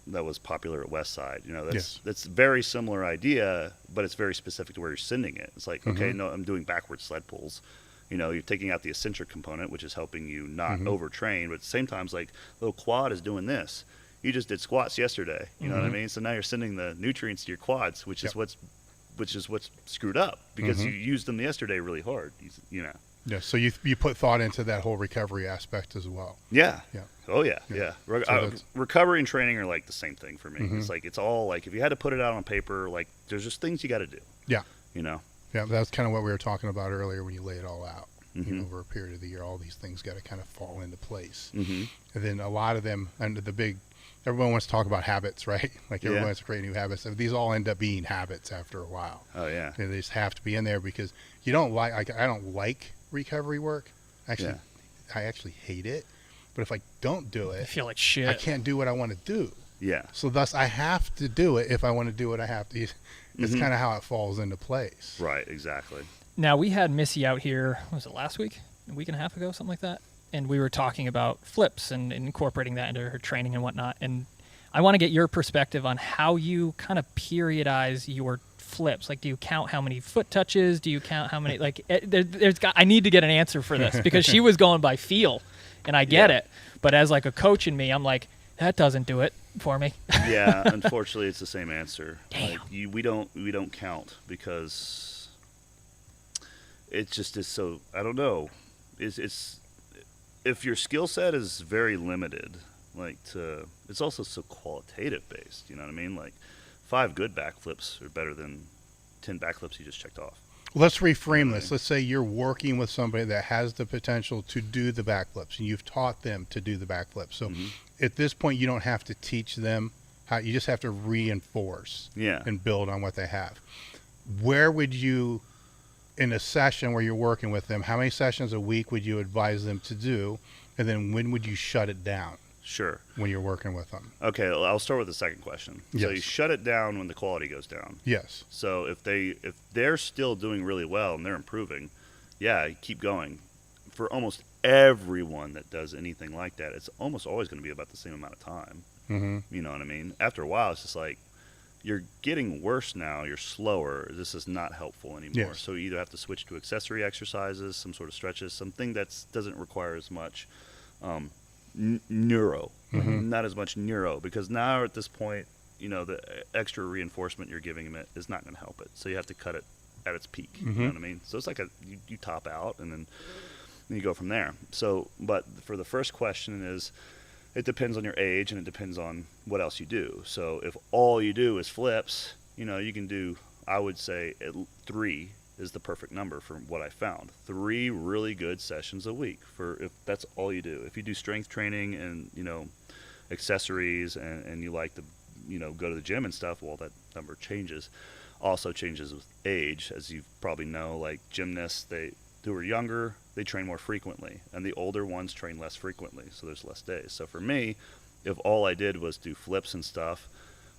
that was popular at Westside, that's very similar idea, but it's very specific to where you're sending it. It's like, okay, no, I'm doing backward sled pulls. You're taking out the eccentric component, which is helping you not overtrain, but at the same time, it's like little quad is doing this. You just did squats yesterday, you know what I mean? So now you're sending the nutrients to your quads, which is what's screwed up because you used them yesterday really hard. Yeah. So you put thought into that whole recovery aspect as well. Yeah. Yeah. Oh yeah. Recovery and training are like the same thing for me. It's like it's all like if you had to put it out on paper, like there's just things you got to do. Yeah. Yeah, that's kind of what we were talking about earlier when you lay it all out. Over a period of the year, all these things got to kind of fall into place. And then a lot of them under the big. Everyone wants to talk about habits, right? Like everyone wants to create new habits. And these all end up being habits after a while. Oh yeah. They just have to be in there because you don't like. I don't like recovery work. Actually, I actually hate it. But if I don't do it, I feel like shit. I can't do what I want to do. Yeah. So thus, I have to do it if I want to do what I have to. It's kind of how it falls into place. Right. Exactly. Now we had Missy out here. Was it last week? A week and a half ago, something like that. And we were talking about flips and incorporating that into her training and whatnot. And I want to get your perspective on how you kind of periodize your flips. Like, do you count how many foot touches? Do you count how many, like, I need to get an answer for this because she was going by feel and I get it. But as like a coach in me, I'm like, that doesn't do it for me. Yeah. Unfortunately, it's the same answer. Damn. Like we don't count because it just is so, I don't know. It's if your skill set is very limited, it's also so qualitative based, you know what I mean? Like 5 good backflips are better than 10 backflips you just checked off. Let's reframe this. Let's say you're working with somebody that has the potential to do the backflips, and you've taught them to do the backflips. So at this point, you don't have to teach them how. You just have to reinforce and build on what they have. Where would you, in a session where you're working with them, how many sessions a week would you advise them to do? And then when would you shut it down? Sure. When you're working with them. Okay, well, I'll start with the second question. Yes. So you shut it down when the quality goes down. Yes. So if they're still doing really well and they're improving, yeah, keep going. For almost everyone that does anything like that, it's almost always going to be about the same amount of time. You know what I mean? After a while, it's just like, you're getting worse now, you're slower, this is not helpful anymore. Yes. So you either have to switch to accessory exercises, some sort of stretches, something that doesn't require as much neuro, not as much neuro, because now at this point, you know, the extra reinforcement you're giving it is not going to help it. So you have to cut it at its peak. You know what I mean? So it's like you top out and then you go from there. So, but for the first question is, it depends on your age and it depends on what else you do. So if all you do is flips, you know, you can do, I would say 3 is the perfect number for what I found. 3 really good sessions a week for if that's all you do. If you do strength training and, you know, accessories and you like to, you know, go to the gym and stuff, well, that number changes. Also changes with age, as you probably know, like gymnasts, who are younger, they train more frequently, and the older ones train less frequently, so there's less days. So for me, if all I did was do flips and stuff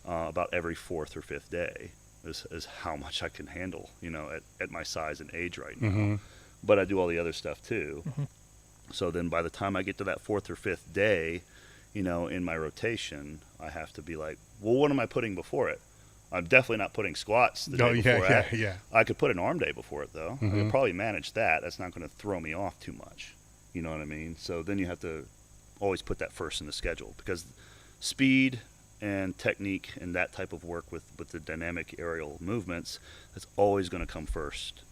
about every 4th or 5th day, is how much I can handle, you know, at my size and age right now. But I do all the other stuff too. So then by the time I get to that 4th or 5th day, you know, in my rotation, I have to be like, well, what am I putting before it? I'm definitely not putting squats the day before it. I could put an arm day before it, though. I could probably manage that. That's not going to throw me off too much. You know what I mean? So then you have to always put that first in the schedule, because speed and technique and that type of work with the dynamic aerial movements, that's always going to come first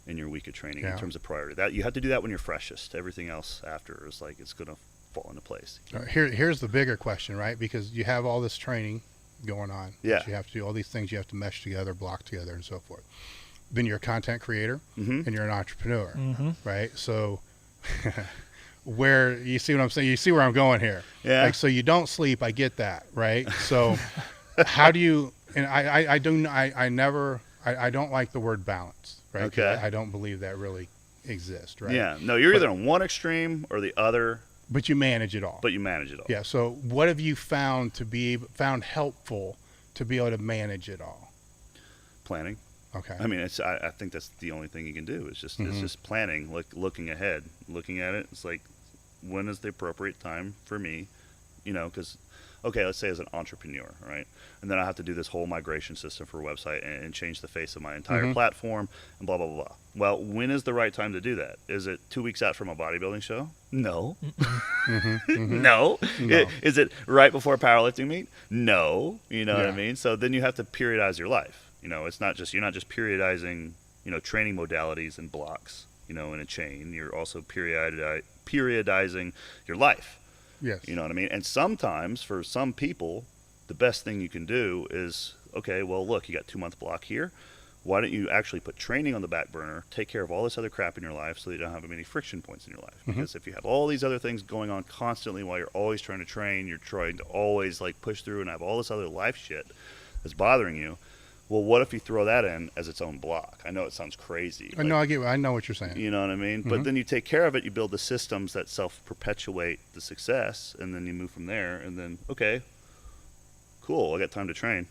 in your week of training in terms of priority. That you have to do that when you're freshest. Everything else after is like it's going to fall into place. Here's the bigger question, right? Because you have all this training going on. You have to do all these things, you have to mesh together, block together, and so forth. Then you're a content creator and you're an entrepreneur, right? So where, you see what I'm saying? You see where I'm going here. Yeah. Like, so you don't sleep, I get that, right? So how do you, and I don't like the word balance, right? Okay. I don't believe that really exists, right? Yeah. No, you're either on one extreme or the other. But you manage it all. Yeah. So what have you found helpful to be able to manage it all? Planning. Okay. I mean, I think that's the only thing you can do. It's just planning, like looking ahead, looking at it. It's like, when is the appropriate time for me? You know, because, okay, let's say as an entrepreneur, right? And then I have to do this whole migration system for a website and change the face of my entire platform and blah, blah, blah, blah. Well, when is the right time to do that? Is it 2 weeks out from a bodybuilding show? No. No. Is it right before a powerlifting meet? No. You know what I mean? So then you have to periodize your life. You know, it's not just, you're not just periodizing, you know, training modalities and blocks, you know, in a chain. You're also periodizing your life. Yes. You know what I mean? And sometimes for some people, the best thing you can do is, okay, well, look, you got 2-month block here. Why don't you actually put training on the back burner, take care of all this other crap in your life so that you don't have any friction points in your life? Because if you have all these other things going on constantly while you're always trying to train, you're trying to always like push through and have all this other life shit that's bothering you. Well, what if you throw that in as its own block? I know it sounds crazy. I know what you're saying. You know what I mean? But then you take care of it, you build the systems that self-perpetuate the success, and then you move from there, and then, okay, cool, I got time to train.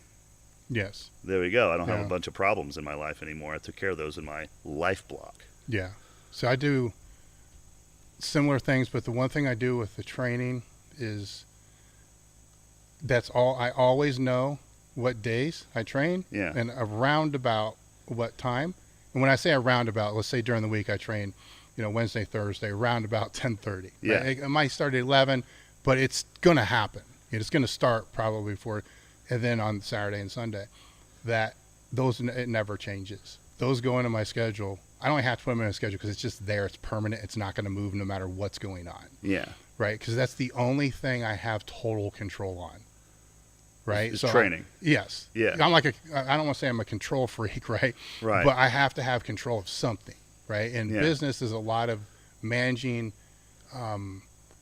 Yes. There we go. I don't have a bunch of problems in my life anymore. I took care of those in my life block. Yeah. So I do similar things, but the one thing I do with the training is that's all. I always know what days I train and around about what time. And when I say around about, let's say during the week I train, you know, Wednesday, Thursday, around about 10:30. Yeah. Right? It might start at 11, but it's going to happen. It's going to start probably before, and then on Saturday and Sunday, it never changes. Those go into my schedule. I don't have to put them in a schedule because it's just there. It's permanent. It's not going to move no matter what's going on. Yeah. Right. Because that's the only thing I have total control on. Right. It's so training. Yes. Yeah. I'm like I don't want to say I'm a control freak. Right. Right. But I have to have control of something. Right. And business is a lot of managing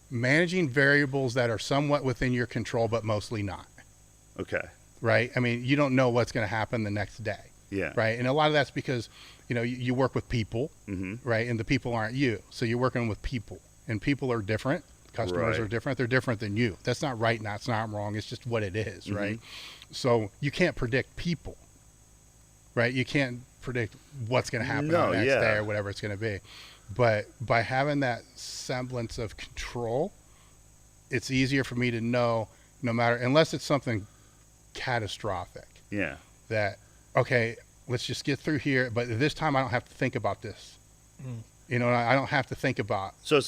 variables that are somewhat within your control, but mostly not. Okay. Right. I mean, you don't know what's going to happen the next day. Yeah. Right. And a lot of that's because, you work with people, right? And the people aren't you. So you're working with people, and people are different. Customers are different. They're different than you. That's not right. That's not wrong. It's just what it is. Right. So you can't predict people, right? You can't predict what's going to happen the next day or whatever it's going to be. But by having that semblance of control, it's easier for me to know, no matter, unless it's something catastrophic. Yeah. That, okay, let's just get through here. But this time I don't have to think about this. I don't have to think about. So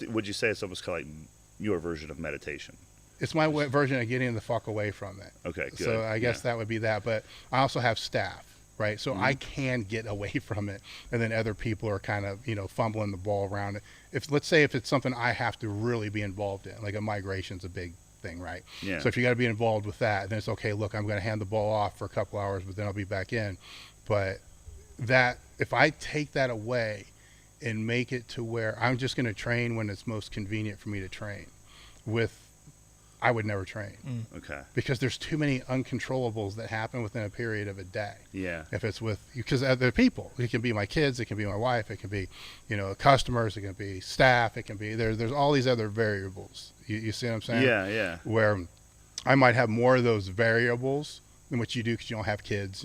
would you say it's almost kind of like your version of meditation? It's my version of getting the fuck away from it. Okay, good. So I guess that would be that. But I also have staff, right? So I can get away from it. And then other people are kind of, fumbling the ball around it. Let's say if it's something I have to really be involved in, like a migration's a big thing, right? Yeah. So if you got to be involved with that, then it's okay. Look, I'm going to hand the ball off for a couple hours, but then I'll be back in. But that, if I take that away and make it to where I'm just going to train when it's most convenient for me to train, I would never train. Okay. Because there's too many uncontrollables that happen within a period of a day. Yeah. If it's because other people, it can be my kids, it can be my wife, it can be, customers, it can be staff, it can be, there's all these other variables. You see what I'm saying? Yeah, yeah. Where I might have more of those variables than what you do because you don't have kids,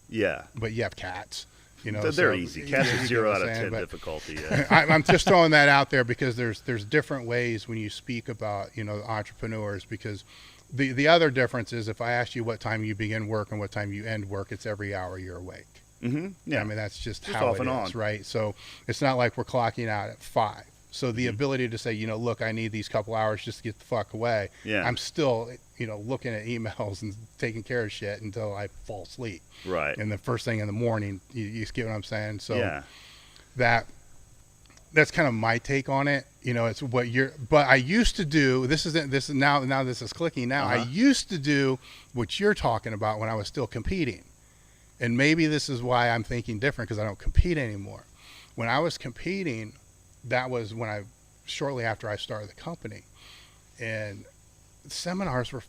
Yeah. But you have cats. They're easy. Cats are 0 out of 10 difficulty. Yeah. I'm just throwing that out there because there's different ways when you speak about entrepreneurs, because the other difference is if I ask you what time you begin work and what time you end work, it's every hour you're awake. Yeah. I mean, that's just Just how off it and is, on. right? So it's not like we're clocking out at 5. So the ability to say, look, I need these couple hours just to get the fuck away. Yeah. I'm still, looking at emails and taking care of shit until I fall asleep. Right. And the first thing in the morning, you get what I'm saying? So yeah. That's kind of my take on it. It's what but I used to do, this is now this is clicking now. I used to do what you're talking about when I was still competing. And maybe this is why I'm thinking different, because I don't compete anymore. When I was competing, that was when shortly after I started the company, and seminars were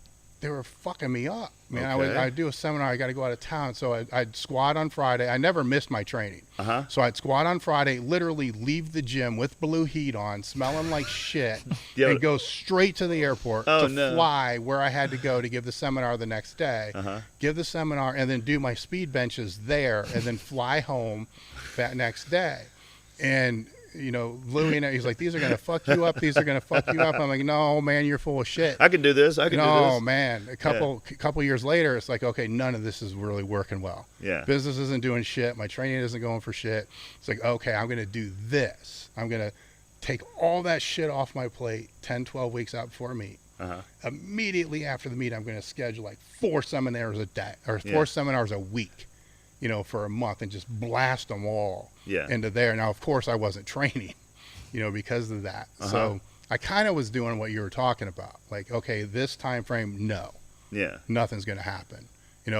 fucking me up, man. Okay. I'd do a seminar, I got to go out of town, so I'd squat on Friday. I never missed my training. So I'd squat on Friday, literally leave the gym with blue heat on, smelling like shit, and go straight to the airport fly where I had to go to give the seminar the next day, give the seminar, and then do my speed benches there, and then fly home that next day. And Louie, he's like, these are going to fuck you up. These are going to fuck you up. I'm like, no, man, you're full of shit. I can do this. I can do this. No, man. A couple years later, it's like, okay, none of this is really working well. Yeah. Business isn't doing shit. My training isn't going for shit. It's like, okay, I'm going to do this. I'm going to take all that shit off my plate 10, 12 weeks out before a meet. Immediately after the meet, I'm going to schedule like 4 seminars a day or 4 seminars a week, for a month, and just blast them all into there. Now, of course, I wasn't training, because of that. So I kind of was doing what you were talking about. Like, okay, this time frame, nothing's going to happen,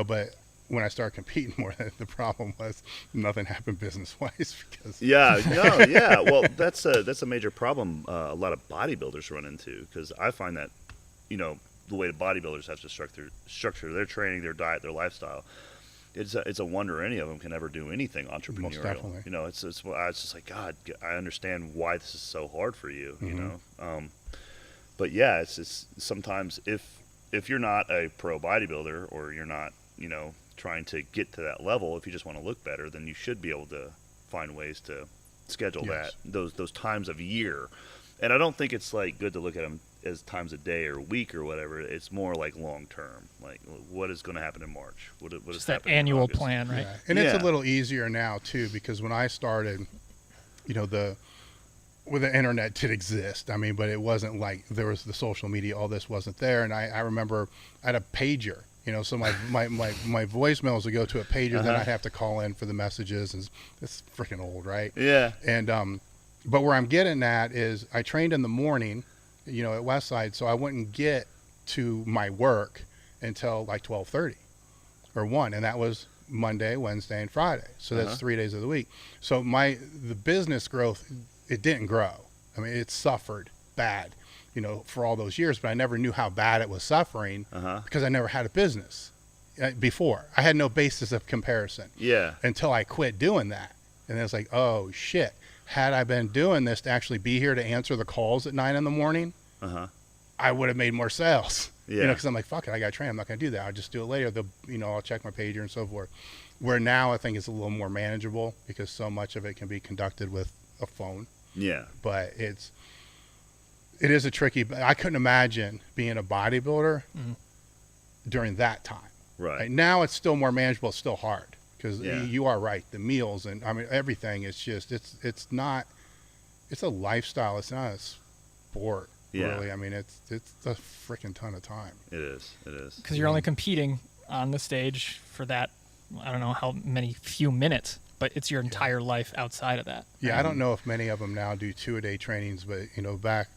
but when I started competing more, the problem was nothing happened business-wise. Well, that's a major problem a lot of bodybuilders run into, because I find that, the way the bodybuilders have to structure their training, their diet, their lifestyle. It's a wonder any of them can ever do anything entrepreneurial. Most definitely. It's just like, God, I understand why this is so hard for you. But yeah, it's just sometimes if you're not a pro bodybuilder, or you're not trying to get to that level, if you just want to look better, then you should be able to find ways to schedule those times of year. And I don't think it's like good to look at them as times a day or week or whatever. It's more like long term, like what is going to happen in March, what is that annual plan, right? And it's a little easier now too, because when I started, the internet did exist, but it wasn't like there was the social media, all this wasn't there. And I remember I had a pager, You know, so my voicemails would go to a pager, then I'd have to call in for the messages, and it's freaking old, right? Yeah. And but where I'm getting at is I trained in the morning, you know, at Westside, so I wouldn't get to my work until like 12:30 or 1, and that was Monday, Wednesday, and Friday. So that's 3 days of the week. So the business growth, it didn't grow. I mean, it suffered bad, you know, for all those years, but I never knew how bad it was suffering because I never had a business before. I had no basis of comparison until I quit doing that. And then it's like, oh shit, had I been doing this to actually be here to answer the calls at 9 in the morning, I would have made more sales. You know, because I'm like, fuck it, I got to train. I'm not going to do that. I'll just do it later. You know, I'll check my pager and so forth. Where now I think it's a little more manageable because so much of it can be conducted with a phone. Yeah. But it is a tricky, I couldn't imagine being a bodybuilder during that time. Right. Now it's still more manageable. It's still hard because you are right. The meals and I mean, everything is just, it's a lifestyle. It's not a sport. Really. I mean, it's a freaking ton of time. It is. Because you're only competing on the stage for that, I don't know how many few minutes, but it's your entire life outside of that. Yeah, I don't know if many of them now do 2-a-day trainings, but you know, back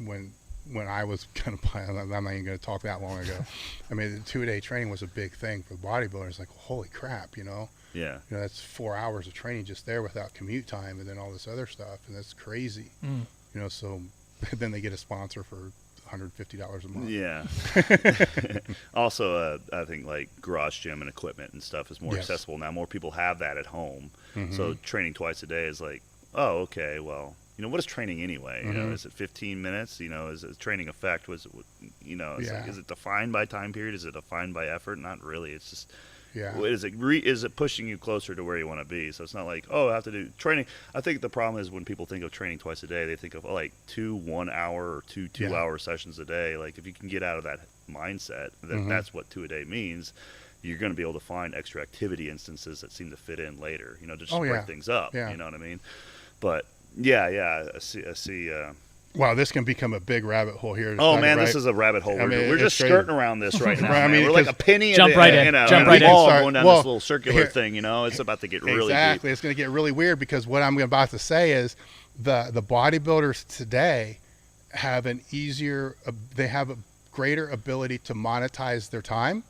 when I was kind of, I'm not even going to talk that long ago. I mean, the 2-a-day training was a big thing for bodybuilders. Like, holy crap, you know? Yeah. You know, that's 4 hours of training just there without commute time, and then all this other stuff, and that's crazy. You know, so then they get a sponsor for $150 a month. Yeah. Also, I think like garage gym and equipment and stuff is more accessible now. More people have that at home. So training twice a day is like, oh, okay, well, you know, what is training anyway? You know, is it 15 minutes? You know, is it training effect? You know, is it defined by time period? Is it defined by effort? Not really. It's just, is it pushing you closer to where you want to be? So it's not like, oh, I have to do training. I think the problem is when people think of training twice a day, they think of like 2 1-hour or 2-hour sessions a day. Like if you can get out of that mindset, that that's what 2 a day means, you're going to be able to find extra activity instances that seem to fit in later, you know, just break things up. You know what I mean? But I see. Wow, this can become a big rabbit hole here. Oh man, this is a rabbit hole. We're just skirting around this right now. I mean, we're like a penny in a ball going down this little circular thing. You know, it's about to get really deep. It's going to get really weird because what I'm about to say is the bodybuilders today have they have a greater ability to monetize their time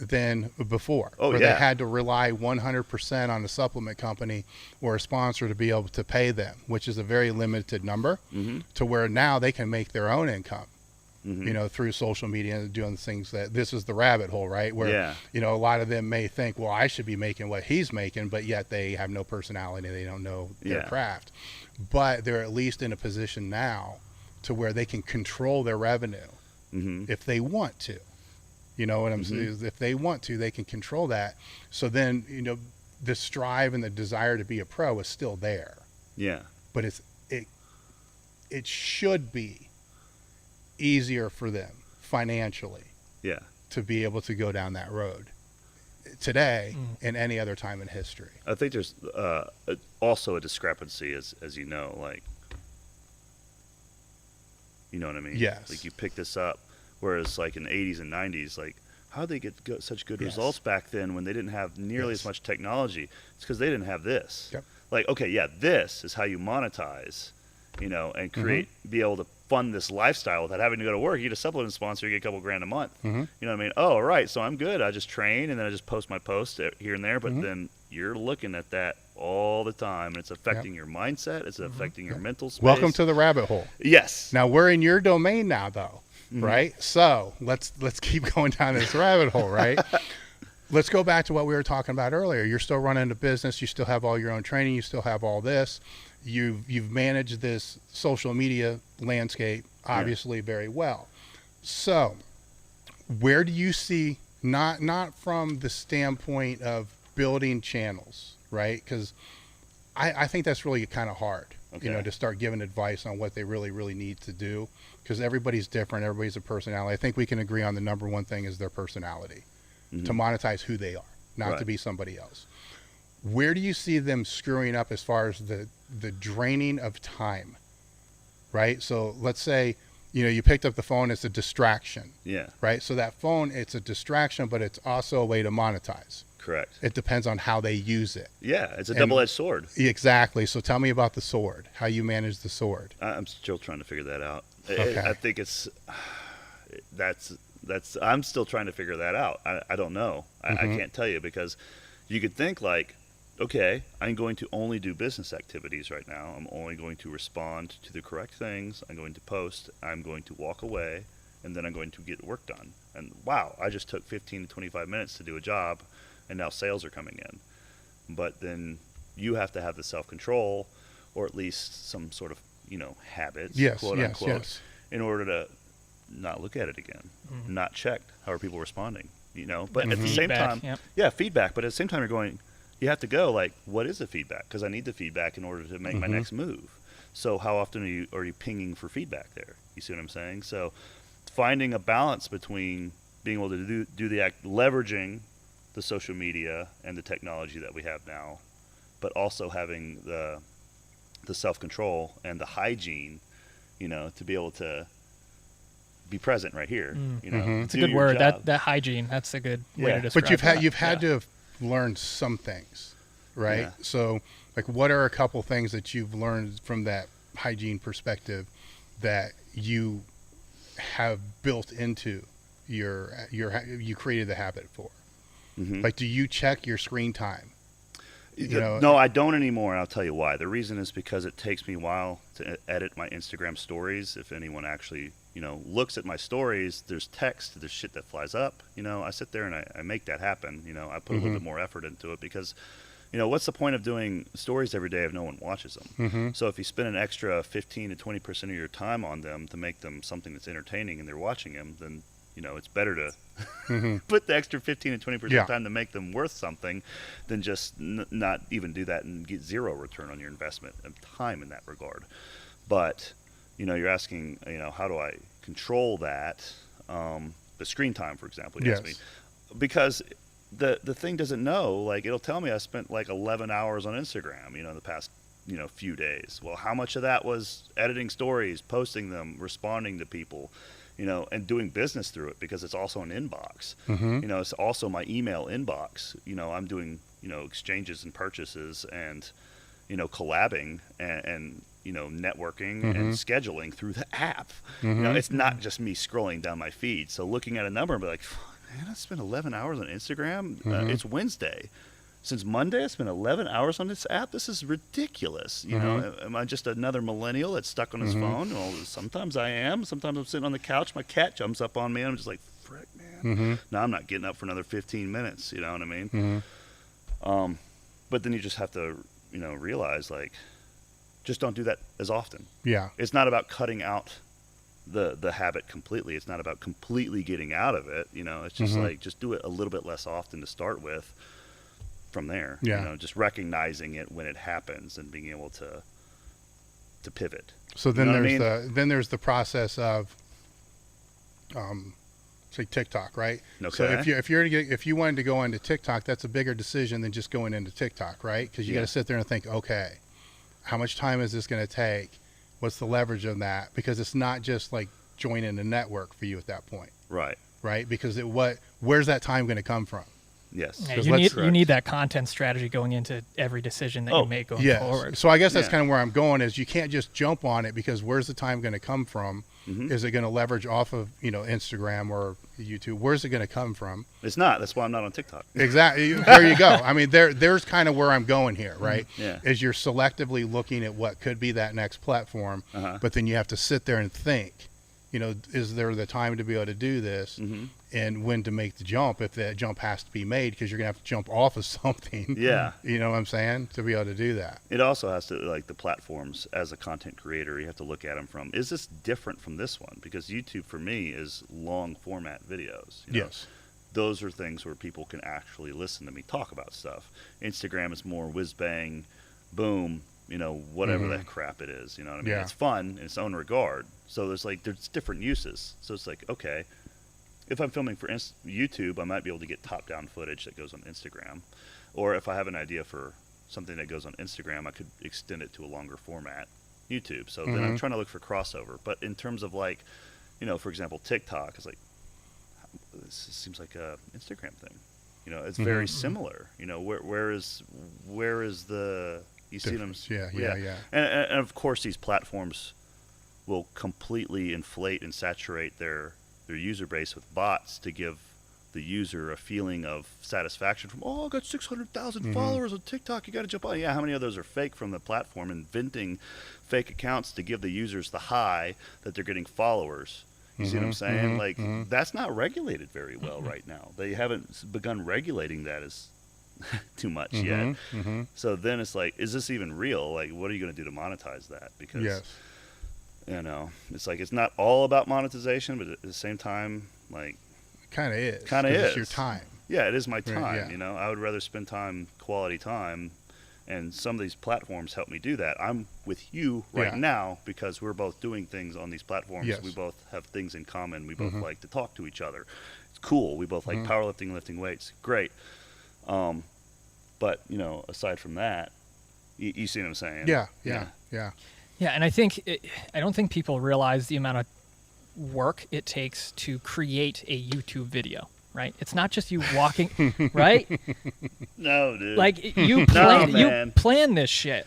than before. Where they had to rely 100% on a supplement company or a sponsor to be able to pay them, which is a very limited number, to where now they can make their own income, you know, through social media and doing things this is the rabbit hole, right? Where, you know, a lot of them may think, well, I should be making what he's making, but yet they have no personality. They don't know their craft, but they're at least in a position now to where they can control their revenue if they want to. You know what I'm saying? Is if they want to, they can control that. So then, you know, the strive and the desire to be a pro is still there. Yeah. But it should be easier for them financially. Yeah. To be able to go down that road today and any other time in history. I think there's also a discrepancy, as you know, like, you know what I mean? Yes. Like you pick this up. Whereas, like in the 80s and 90s, like how did they get such good results back then when they didn't have nearly as much technology? It's because they didn't have this. Yep. Like, okay, this is how you monetize, you know, and be able to fund this lifestyle without having to go to work. You get a supplement sponsor, you get a couple grand a month. You know what I mean? Oh, all right, so I'm good. I just train and then I just post my posts here and there. But then you're looking at that all the time, and it's affecting your mindset. It's affecting your mental space. Welcome to the rabbit hole. Yes. Now we're in your domain now, though. Right? So let's keep going down this rabbit hole, right? Let's go back to what we were talking about earlier. You're still running a business. You still have all your own training. You still have all this. You've managed this social media landscape, obviously, very well. So where do you see, not from the standpoint of building channels, right? Because I think that's really kind of hard, you know, to start giving advice on what they really, really need to do. Because everybody's different. Everybody's a personality. I think we can agree on the number one thing is their personality, to monetize who they are, not to be somebody else. Where do you see them screwing up as far as the draining of time, right? So let's say, you picked up the phone, it's a distraction. Yeah. Right? So that phone, it's a distraction, but it's also a way to monetize. Correct. It depends on how they use it. Yeah, it's a double-edged sword. Exactly. So tell me about the sword, how you manage the sword. I'm still trying to figure that out. Okay. I think I'm still trying to figure that out. I don't know. I can't tell you, because you could think like, okay, I'm going to only do business activities right now. I'm only going to respond to the correct things. I'm going to post. I'm going to walk away, and then I'm going to get work done. And wow, I just took 15 to 25 minutes to do a job, and now sales are coming in. But then you have to have the self-control, or at least some sort of, habits, quote unquote, in order to not look at it again, not check how are people responding, But And at the same feedback, time, feedback. But at the same time, you have to go like, what is the feedback? Because I need the feedback in order to make my next move. So how often are you pinging for feedback there? You see what I'm saying? So finding a balance between being able to do the act, leveraging the social media and the technology that we have now, but also having the self-control and the hygiene, to be able to be present right here. It's a good word. That hygiene. That's a good way to describe it. But you've had to have learned some things, right? Yeah. So, like, what are a couple things that you've learned from that hygiene perspective that you have built into you created the habit for? Like, do you check your screen time? No, I don't anymore, and I'll tell you why. The reason is because it takes me a while to edit my Instagram stories. If anyone actually, looks at my stories, there's text, there's shit that flies up. I sit there and I make that happen. I put a little bit more effort into it because, what's the point of doing stories every day if no one watches them? So if you spend an extra 15 to 20% of your time on them to make them something that's entertaining and they're watching them, then it's better to put the extra 15 to 20% time to make them worth something than just not even do that and get zero return on your investment of time in that regard. But, you're asking, how do I control that? The screen time, for example, you asked me. Because the thing doesn't know, like, it'll tell me I spent like 11 hours on Instagram, the past, few days. Well, how much of that was editing stories, posting them, responding to people? And doing business through it, because it's also an inbox. It's also my email inbox. I'm doing, exchanges and purchases and, collabing and networking and scheduling through the app. It's not just me scrolling down my feed. So looking at a number and be like, man, I spent 11 hours on Instagram. It's Wednesday. Since Monday, I spent 11 hours on this app. This is ridiculous. Am I just another millennial that's stuck on his phone? Well, sometimes I am. Sometimes I'm sitting on the couch. My cat jumps up on me, and I'm just like, frick, man. No, I'm not getting up for another 15 minutes. You know what I mean? But then you just have to, realize, like, just don't do that as often. Yeah. It's not about cutting out the habit completely. It's not about completely getting out of it. It's just like, just do it a little bit less often to start with. From there, just recognizing it when it happens and being able to pivot. So then there's the process of, say TikTok, right? Okay. So if you wanted to go into TikTok, that's a bigger decision than just going into TikTok, right? Because you got to sit there and think, okay, how much time is this going to take? What's the leverage of that? Because it's not just like joining a network for you at that point, right? Because where's that time going to come from? Yes. Yeah, you need that content strategy going into every decision that you make going forward. So I guess that's kind of where I'm going, is you can't just jump on it, because where's the time going to come from? Is it going to leverage off of, Instagram or YouTube? Where's it going to come from? It's not. That's why I'm not on TikTok. Exactly. There you go. I mean, there's kind of where I'm going here, right? Yeah. Is you're selectively looking at what could be that next platform, but then you have to sit there and think, is there the time to be able to do this? And when to make the jump, if that jump has to be made, because you're going to have to jump off of something. Yeah. You know what I'm saying? To be able to do that. It also has to, like, the platforms, as a content creator, you have to look at them from, is this different from this one? Because YouTube, for me, is long format videos. Yes. Those are things where people can actually listen to me talk about stuff. Instagram is more whiz bang, boom, whatever that crap it is. You know what I mean? Yeah. It's fun in its own regard. So there's different uses. So it's like, okay, if I'm filming for YouTube, I might be able to get top-down footage that goes on Instagram. Or if I have an idea for something that goes on Instagram, I could extend it to a longer format YouTube. So then I'm trying to look for crossover. But in terms of like, for example, TikTok is like, this seems like a Instagram thing. It's very similar. Where is the, you see them? Yeah. And of course, these platforms will completely inflate and saturate their user base with bots to give the user a feeling of satisfaction from, I got 600,000 followers on TikTok, you got to jump on. Yeah, how many of those are fake from the platform, inventing fake accounts to give the users the high that they're getting followers? You see what I'm saying? That's not regulated very well right now. They haven't begun regulating that as too much yet. So then it's like, is this even real? Like, what are you going to do to monetize that? Because, it's like, it's not all about monetization, but at the same time, like, kind of is. It's your time. Yeah, it is my time. Right, yeah. I would rather spend quality time, and some of these platforms help me do that. I'm with you right now because we're both doing things on these platforms. Yes. We both have things in common. We both like to talk to each other. It's cool. We both like powerlifting, lifting weights. Great. But aside from that, you see what I'm saying? Yeah. Yeah, and I don't think people realize the amount of work it takes to create a YouTube video, right? It's not just you walking, right? No, dude. Like you plan this shit.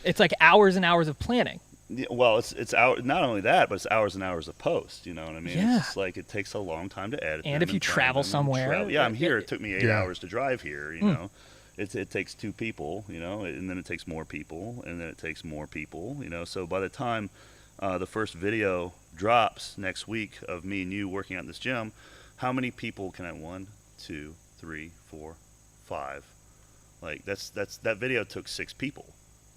It's like hours and hours of planning. Yeah, well, it's not only that, but it's hours and hours of post. You know what I mean? Yeah. It's like it takes a long time to edit. And if you travel somewhere, I'm here. It took me 8 hours to drive here. You know, it takes 2 people. And then it takes more people, and then it takes more people. So by the time the first video drops next week of me and you working out in this gym, how many people can I? 1, 2, 3, 4, 5. Like that video took 6 people.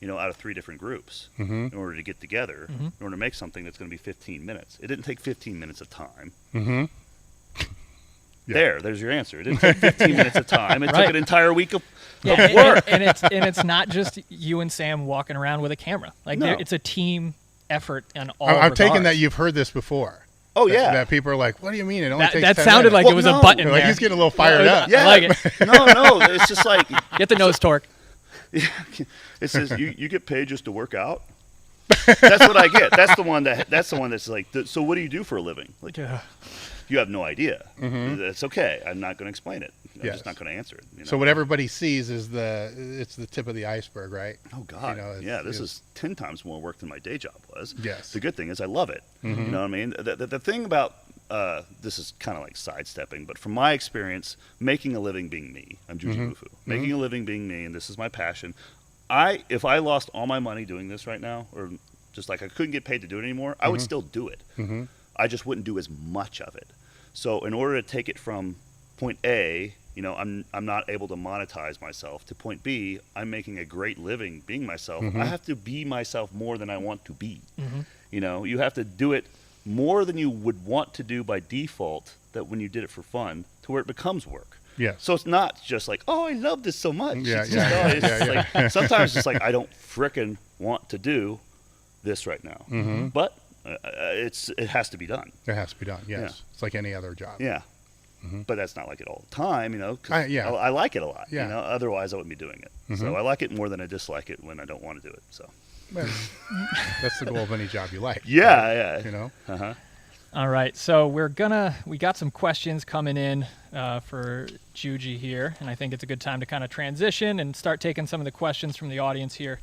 Out of 3 different groups in order to get together, in order to make something that's going to be 15 minutes. It didn't take 15 minutes of time. There's your answer. It didn't take 15 minutes of time. It took an entire week of work. And it's not just you and Sam walking around with a camera. Like it's a team effort in all I'm taking regards. that you've heard this before. Oh, yeah. That people are like, what do you mean? It only takes that 10 sounded minutes. like it was a button Like there. he's getting a little fired up. Yeah. I like it. No, it's just like Get the nose torque. it says you get paid just to work out. That's what I get. That's the one that's like. So what do you do for a living? Like, you have no idea. That's okay. I'm not going to explain it. I'm just not going to answer it. So what everybody sees is it's the tip of the iceberg, right? Oh God, this is 10 times more work than my day job was. Yes. The good thing is I love it. You know what I mean? The thing about this is kind of like sidestepping, but from my experience, making a living being me, I'm Jujimufu. Making a living being me, and this is my passion. If I lost all my money doing this right now, or just like I couldn't get paid to do it anymore, I would still do it. I just wouldn't do as much of it. So in order to take it from point A, I'm not able to monetize myself, to point B, I'm making a great living being myself. I have to be myself more than I want to be. You have to do it more than you would want to do by default, that when you did it for fun, to where it becomes work. Yeah. So it's not just like, I love this so much. Yeah. Sometimes it's like, I don't frickin' want to do this right now. But it has to be done. It has to be done, yes. Yeah. It's like any other job. Yeah. But that's not like it all the time, 'cause I like it a lot. Yeah. Otherwise I wouldn't be doing it. So I like it more than I dislike it when I don't want to do it. So Well, that's the goal of any job you like. Yeah. All right, so we got some questions coming in for Juji here, and I think it's a good time to kind of transition and start taking some of the questions from the audience here.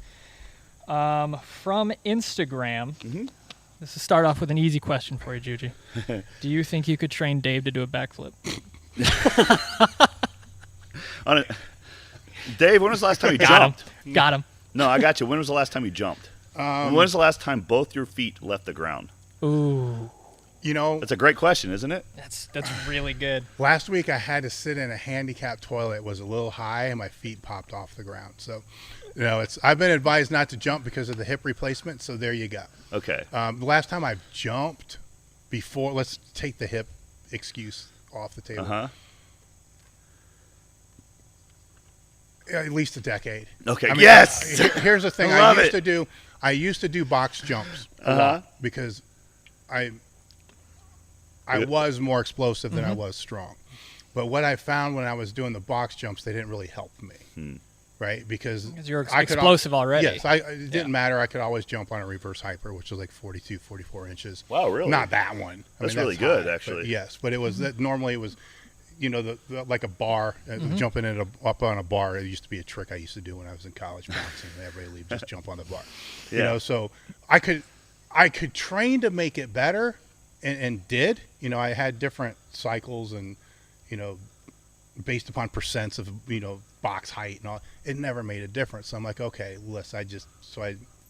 From Instagram, this will start off with an easy question for you, Juji. Do you think you could train Dave to do a backflip? Dave, when was the last time you jumped? Got him. No, I got you. When was the last time you jumped? When was the last time both your feet left the ground? Ooh. That's a great question, isn't it? That's really good. Last week I had to sit in a handicapped toilet. It was a little high and my feet popped off the ground. So, I've been advised not to jump because of the hip replacement. So there you go. Okay. The last time I jumped before, let's take the hip excuse off the table. At least a decade. Okay. I mean, yes. Here's the thing. I used to do box jumps a lot because I was more explosive than I was strong. But what I found when I was doing the box jumps, they didn't really help me. right? Because you're I could explosive already. Yes, it didn't matter. I could always jump on a reverse hyper, which was like 42, 44 inches. Wow, really? Not that one. That's really good, high, actually. But yes, but it was normally it was, you know, the like a bar, jumping up on a bar. It used to be a trick I used to do when I was in college boxing. Everybody leave, just jump on the bar. Yeah. You know, so I could train to make it better, and did. You know, I had different cycles, and you know, based upon percents of, you know, box height and all, it never made a difference. So I'm like, okay,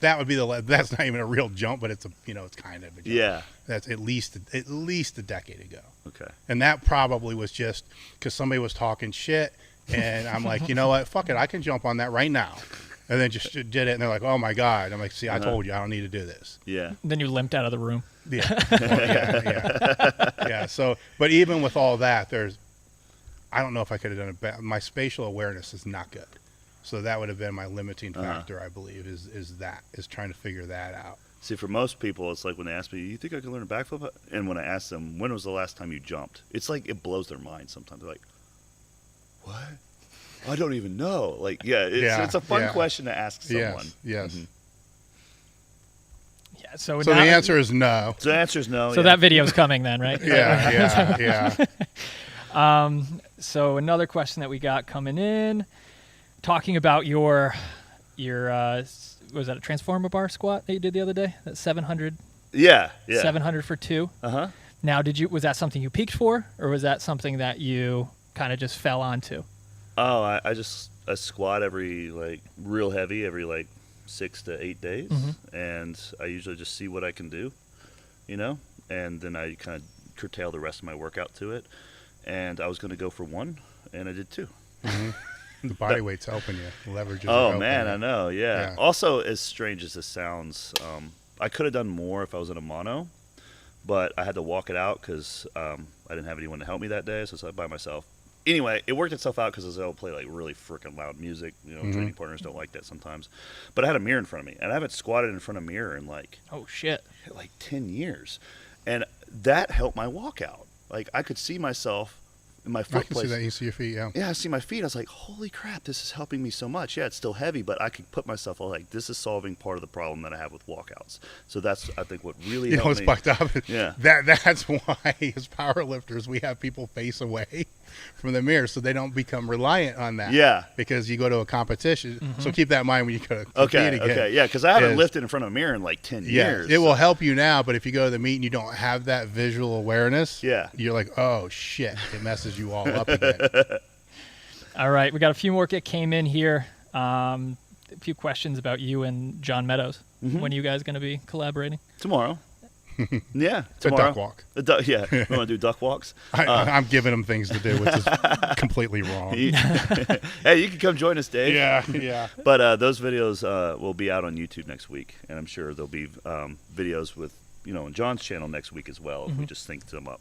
that would be that's not even a real jump, but it's a, you know, it's kind of a jump. Yeah. That's at least a decade ago. Okay. And that probably was just because somebody was talking shit, and I'm like, you know what, fuck it, I can jump on that right now. And then just did it, and they're like, oh my God. I'm like, see, I told you, I don't need to do this. Yeah. Then you limped out of the room. Yeah. Yeah. So, but even with all that, I don't know if I could have done it better. My spatial awareness is not good. So that would have been my limiting factor, I believe, is trying to figure that out. See, for most people, it's like when they ask me, you think I can learn a backflip? And when I ask them, when was the last time you jumped? It's like it blows their mind sometimes. They're like, what? I don't even know. Like, it's a fun question to ask someone. Yes. Mm-hmm. Yeah. So the answer is no. So the answer is no. So that video's coming then, right? Yeah. So another question that we got coming in, talking about your was that a transformer bar squat that you did the other day? That 700. Yeah. 700 for 2. Uh-huh. Now, was that something you peaked for, or was that something that you kind of just fell onto? Oh, I squat every, like, real heavy every, like, 6 to 8 days, and I usually just see what I can do, you know, and then I kind of curtail the rest of my workout to it. And I was going to go for 1, and I did 2. The body weight's helping you. Leverage. Oh man, I know. Yeah. Also, as strange as this sounds, I could have done more if I was in a mono, but I had to walk it out because I didn't have anyone to help me that day, so I was by myself. Anyway, it worked itself out because I was able to play like really freaking loud music. You know, training partners don't like that sometimes. But I had a mirror in front of me, and I haven't squatted in front of a mirror in like 10 years, and that helped my walkout. Like I could see myself in my foot. I can see that. You see your feet, Yeah, I see my feet. I was like, holy crap, this is helping me so much. Yeah, it's still heavy, but I could put myself like, this is solving part of the problem that I have with walkouts. So that's, I think, what really helped me. You know what's fucked up? Yeah. That's why as powerlifters, we have people face away from the mirror so they don't become reliant on that. Yeah. Because you go to a competition. So keep that in mind when you go to compete again. Okay, yeah, because I haven't lifted in front of a mirror in like 10 years. It will help you now, but if you go to the meet and you don't have that visual awareness, you're like, oh, shit. It messes you all up again. All right, we got a few more that came in here. A few questions about you and John Meadows. When are you guys going to be collaborating? Tomorrow. Yeah, It's a duck walk. We want to do duck walks. I'm giving him things to do, which is completely wrong. Hey, you can come join us, Dave. Yeah. But those videos will be out on YouTube next week, and I'm sure there'll be videos with, you know, on John's channel next week as well, if we just sync them up.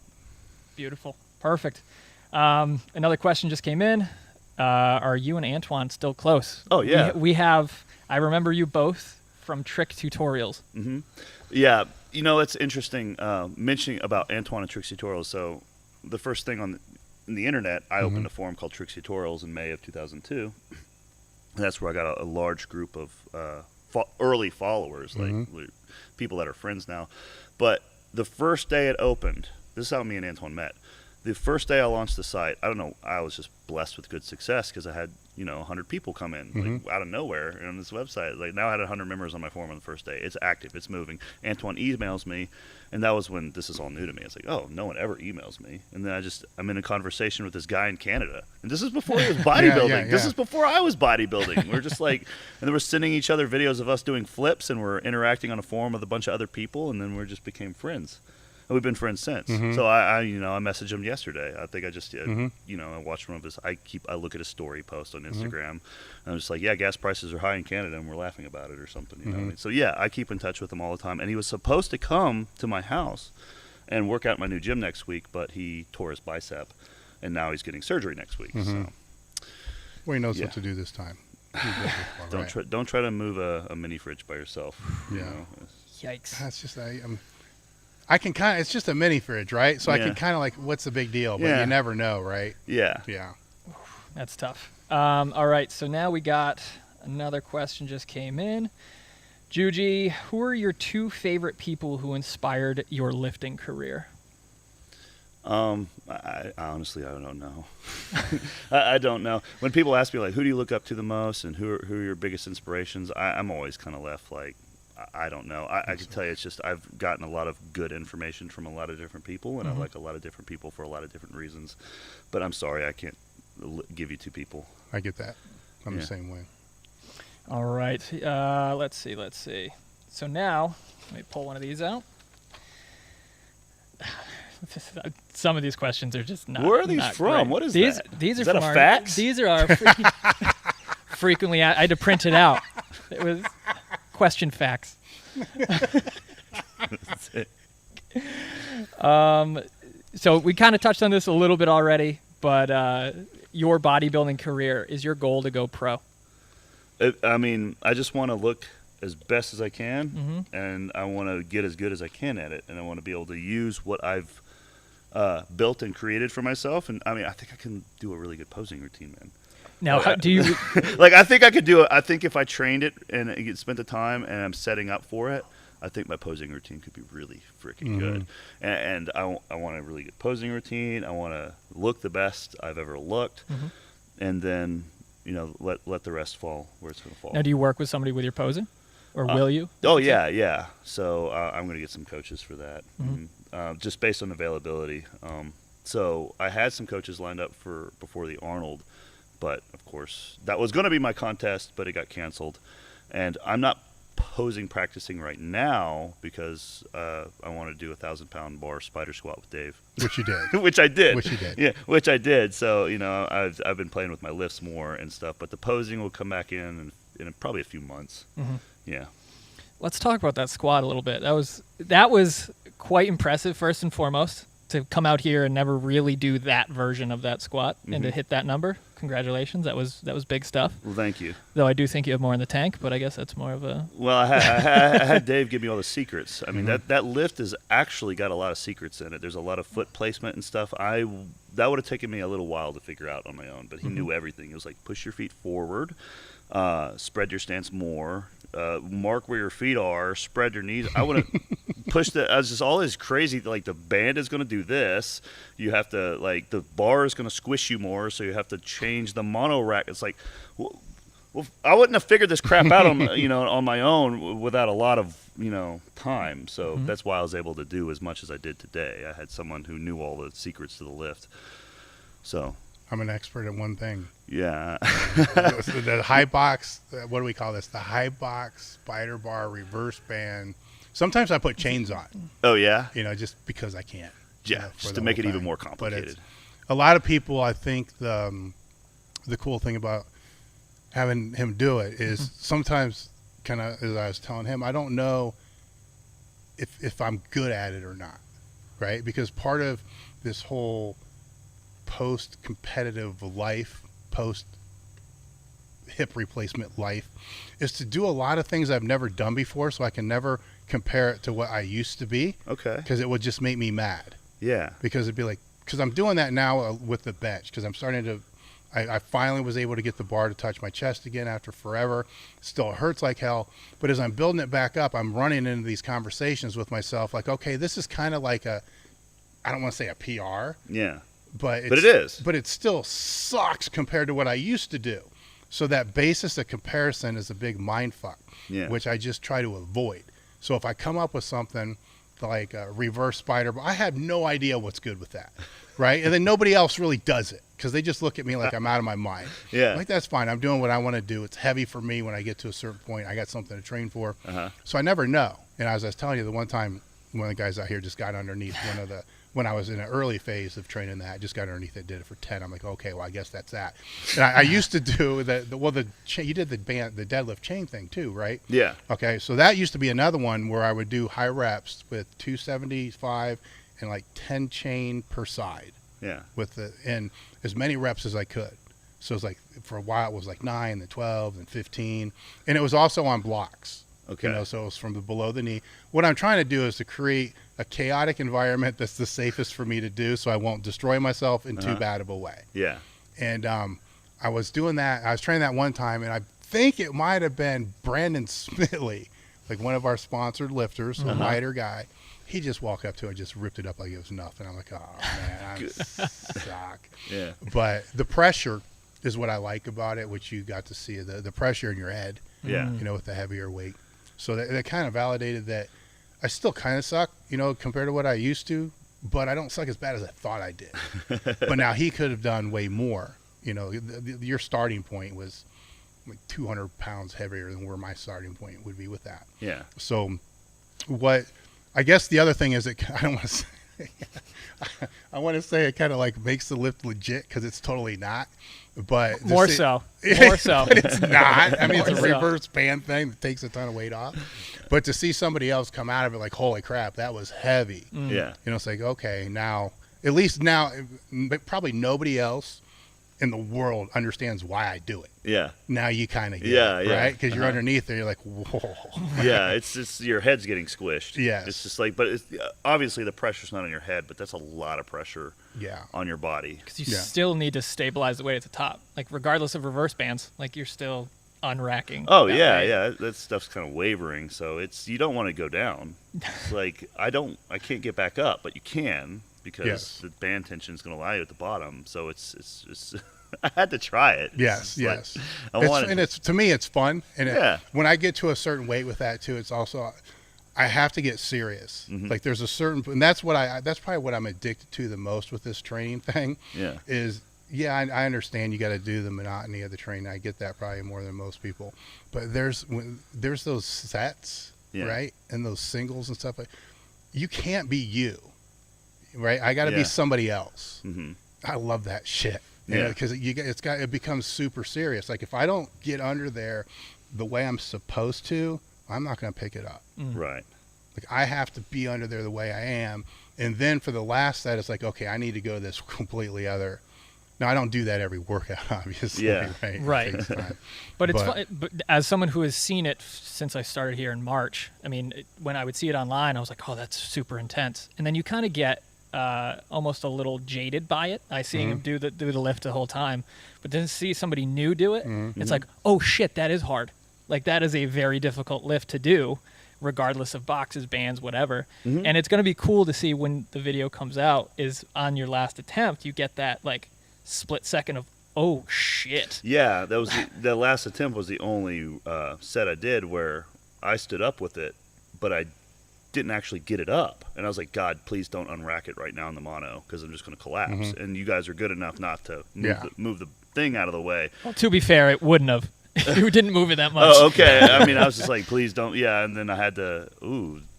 Beautiful. Perfect. Another question just came in. Are you and Antoine still close? Oh, yeah. We have, I remember you both from trick tutorials. Yeah. You know, it's interesting mentioning about Antoine and Tricks Tutorials. So the first thing on the internet, I opened a forum called Tricks Tutorials in May of 2002. And that's where I got a large group of early followers, like people that are friends now. But the first day it opened, this is how me and Antoine met. The first day I launched the site, I don't know, I was just blessed with good success because I had, you know, 100 people come in like, out of nowhere on this website. Like now I had 100 members on my forum on the first day. It's active, it's moving. Antoine emails me, and that was when this is all new to me. It's like, oh, no one ever emails me. And then I'm in a conversation with this guy in Canada, and this is before he was bodybuilding. This is before I was bodybuilding. We're just like, and then we're sending each other videos of us doing flips, and we're interacting on a forum with a bunch of other people, and then we just became friends. We've been friends since. So I messaged him yesterday. I think I just did. You know, I watched one of his. I look at his story post on Instagram, and I'm just like, yeah, gas prices are high in Canada, and we're laughing about it or something. You know what I mean? So yeah, I keep in touch with him all the time. And he was supposed to come to my house and work out my new gym next week, but he tore his bicep, and now he's getting surgery next week. So Well, he knows what to do this time. Don't try to move a mini fridge by yourself. You know? Yikes. That's just I can kind of, it's just a mini fridge, right? So I can kind of like, what's the big deal? But you never know, right? Yeah. That's tough. All right, so now we got another question just came in. Juji, who are your 2 favorite people who inspired your lifting career? I honestly, I don't know. I don't know. When people ask me, like, who do you look up to the most and who are your biggest inspirations, I'm always kind of left like, I don't know. I can tell you, it's just I've gotten a lot of good information from a lot of different people, and I like a lot of different people for a lot of different reasons. But I'm sorry, I can't give you 2 people. I get that. I'm the same way. All right. Let's see. So now, let me pull one of these out. Some of these questions are just not. Where are these from? Great. What is these, that? These are is that from a fax? These are our frequently. I had to print it out. It was question facts. So we kind of touched on this a little bit already, but your bodybuilding career, is your goal to go pro? I mean, I just want to look as best as I can, and I want to get as good as I can at it, and I want to be able to use what I've built and created for myself. And I mean, I think I can do a really good posing routine, man. Now, do you like? I think I could do it. I think if I trained it and spent the time and I'm setting up for it, I think my posing routine could be really freaking good. And I want a really good posing routine. I want to look the best I've ever looked, and then let the rest fall where it's going to fall. Now, do you work with somebody with your posing, or will you? Oh yeah. So I'm going to get some coaches for that, just based on availability. So I had some coaches lined up for before the Arnold, but of course that was going to be my contest, but it got canceled, and I'm not posing practicing right now because I want to do a 1,000-pound bar spider squat with Dave, which you did. which I did. Yeah, which I did. So I've been playing with my lifts more and stuff, but the posing will come back in probably a few months. Yeah. Let's talk about that squat a little bit. That was quite impressive, first and foremost, to come out here and never really do that version of that squat and to hit that number. Congratulations. That was big stuff. Well, thank you. Though I do think you have more in the tank, but I guess that's more of a... Well, I had Dave give me all the secrets. I mean, that lift has actually got a lot of secrets in it. There's a lot of foot placement and stuff. That would have taken me a little while to figure out on my own, but he knew everything. He was like, push your feet forward, spread your stance more, mark where your feet are, spread your knees. I would have pushed it. I was just all this crazy, like the band is going to do this. You have to, like, the bar is going to squish you more, so you have to change the mono rack. It's like, well, I wouldn't have figured this crap out on on my own without a lot of time. So that's why I was able to do as much as I did today. I had someone who knew all the secrets to the lift. So I'm an expert at one thing. Yeah. The high box, what do we call this? The high box spider bar reverse band. Sometimes I put chains on. Oh, yeah? Just because I can. Yeah, just to make it even more complicated. But a lot of people, I think the cool thing about having him do it is sometimes, kind of as I was telling him, I don't know if I'm good at it or not, right? Because part of this whole post-competitive life, post-hip replacement life, is to do a lot of things I've never done before, so I can never compare it to what I used to be. Okay. Because it would just make me mad. Yeah. Because it'd be like, because I'm doing that now with the bench, because I'm starting to, I finally was able to get the bar to touch my chest again after forever. Still hurts like hell, but as I'm building it back up, I'm running into these conversations with myself like, okay, this is kind of like I don't want to say a PR. Yeah. But it is. But it still sucks compared to what I used to do. So that basis of comparison is a big mind fuck, which I just try to avoid. So if I come up with something like a reverse spider, I have no idea what's good with that, right? And then nobody else really does it because they just look at me like I'm out of my mind. Yeah. Like, that's fine. I'm doing what I want to do. It's heavy for me when I get to a certain point. I got something to train for. So I never know. And as I was telling you, the one time one of the guys out here just got underneath when I was in an early phase of training that, I just got underneath it, did it for 10. I'm like, okay, well, I guess that's that. And I used to do you did the deadlift chain thing too, right? Yeah. Okay, so that used to be another one where I would do high reps with 275 and like 10 chain per side. Yeah. And as many reps as I could. So it's like, for a while it was like 9, then 12, then 15. And it was also on blocks. Okay. So it was from below the knee. What I'm trying to do is to create a chaotic environment that's the safest for me to do, so I won't destroy myself in too bad of a way. Yeah. And I was doing that. I was training that one time, and I think it might have been Brandon Smithley, like one of our sponsored lifters, a lighter guy. He just walked up to it and just ripped it up like it was nothing. I'm like, oh, man, I'm suck. Yeah. But the pressure is what I like about it, which you got to see, the pressure in your head, Yeah. you know, with the heavier weight. So that kind of validated that I still kind of suck, you know, compared to what I used to, but I don't suck as bad as I thought I did. But now he could have done way more. You know, your starting point was like 200 pounds heavier than where my starting point would be with that. Yeah. So what I guess the other thing is I don't want to say I want to say it kind of like makes the lift legit because it's totally not. But More so. But it's not. I mean, it's a More so. reverse band thing that takes a ton of weight off. But to see somebody else come out of it like, holy crap, that was heavy. Yeah. You know, it's like, okay, now, at least now, probably nobody else in the world understands why I do it. Yeah. Now you kind of get Yeah, it, yeah. right? Because you're underneath there, you're like, whoa. Yeah, it's just your head's getting squished. Yes. It's just like, but it's, obviously the pressure's not on your head, but that's a lot of pressure Yeah. on your body. Because you Yeah. still need to stabilize the weight at the top. Like, regardless of reverse bands, like, you're still unracking. Oh that yeah, weight. yeah. That stuff's kind of wavering, so it's you don't want to go down. It's like I can't get back up, but you can because Yes. the band tension is going to lie you at the bottom. So it's I had to try it. Yes, It's like, yes. I wanted. And it's to me, it's fun. And Yeah. when I get to a certain weight with that too, it's also I have to get serious. Like there's a certain, and that's probably what I'm addicted to the most with this training thing. Yeah. Is I understand you got to do the monotony of the training. I get that probably more than most people. But there's those sets, Yeah. right, and those singles and stuff. Like you can't be you, right? I got to Yeah. be somebody else. Mhm. I love that shit. Yeah. Because it becomes super serious. Like if I don't get under there the way I'm supposed to, I'm not going to pick it up. Right. Like I have to be under there the way I am. And then for the last set, it's like, okay, I need to go this completely other. Now I don't do that every workout, obviously. Yeah. Right. It takes time. But it's But- fun, but as someone who has seen it since I started here in March, I mean, when I would see it online, I was like, oh, that's super intense. And then you kind of get almost a little jaded by it. I seeing him do the lift the whole time, but then to see somebody new do it, it's like, oh shit, that is hard. Like that is a very difficult lift to do, regardless of boxes, bands, whatever. And it's going to be cool to see when the video comes out. Is on your last attempt, you get that like split second of, oh shit. Yeah, that was the last attempt was the only set I did where I stood up with it, but I didn't actually get it up. And I was like, God, please don't unrack it right now in the mono because I'm just going to collapse. And you guys are good enough not to move the thing out of the way. Well, to be fair, it wouldn't have. You didn't move it that much. Oh, okay. I mean, I was just like, please don't. Yeah, and then I had to,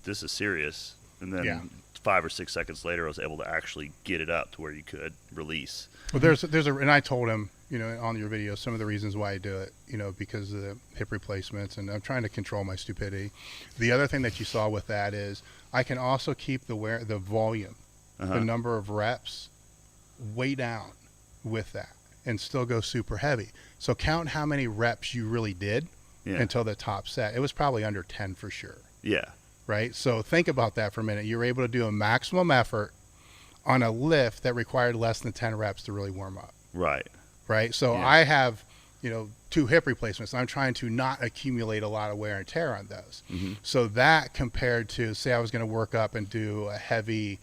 this is serious. And then 5 or 6 seconds later, I was able to actually get it up to where you could release. Well, and I told him, you know, on your video, some of the reasons why I do it, you know, because of the hip replacements, and I'm trying to control my stupidity. The other thing that you saw with that is I can also keep the volume, the number of reps, way down with that, and still go super heavy. So count how many reps you really did until the top set. It was probably under 10 for sure. Yeah. Right. So think about that for a minute. You were able to do a maximum effort on a lift that required less than 10 reps to really warm up. Right. Right. So I have, you know, 2 hip replacements. I'm trying to not accumulate a lot of wear and tear on those. So that compared to, say I was going to work up and do a heavy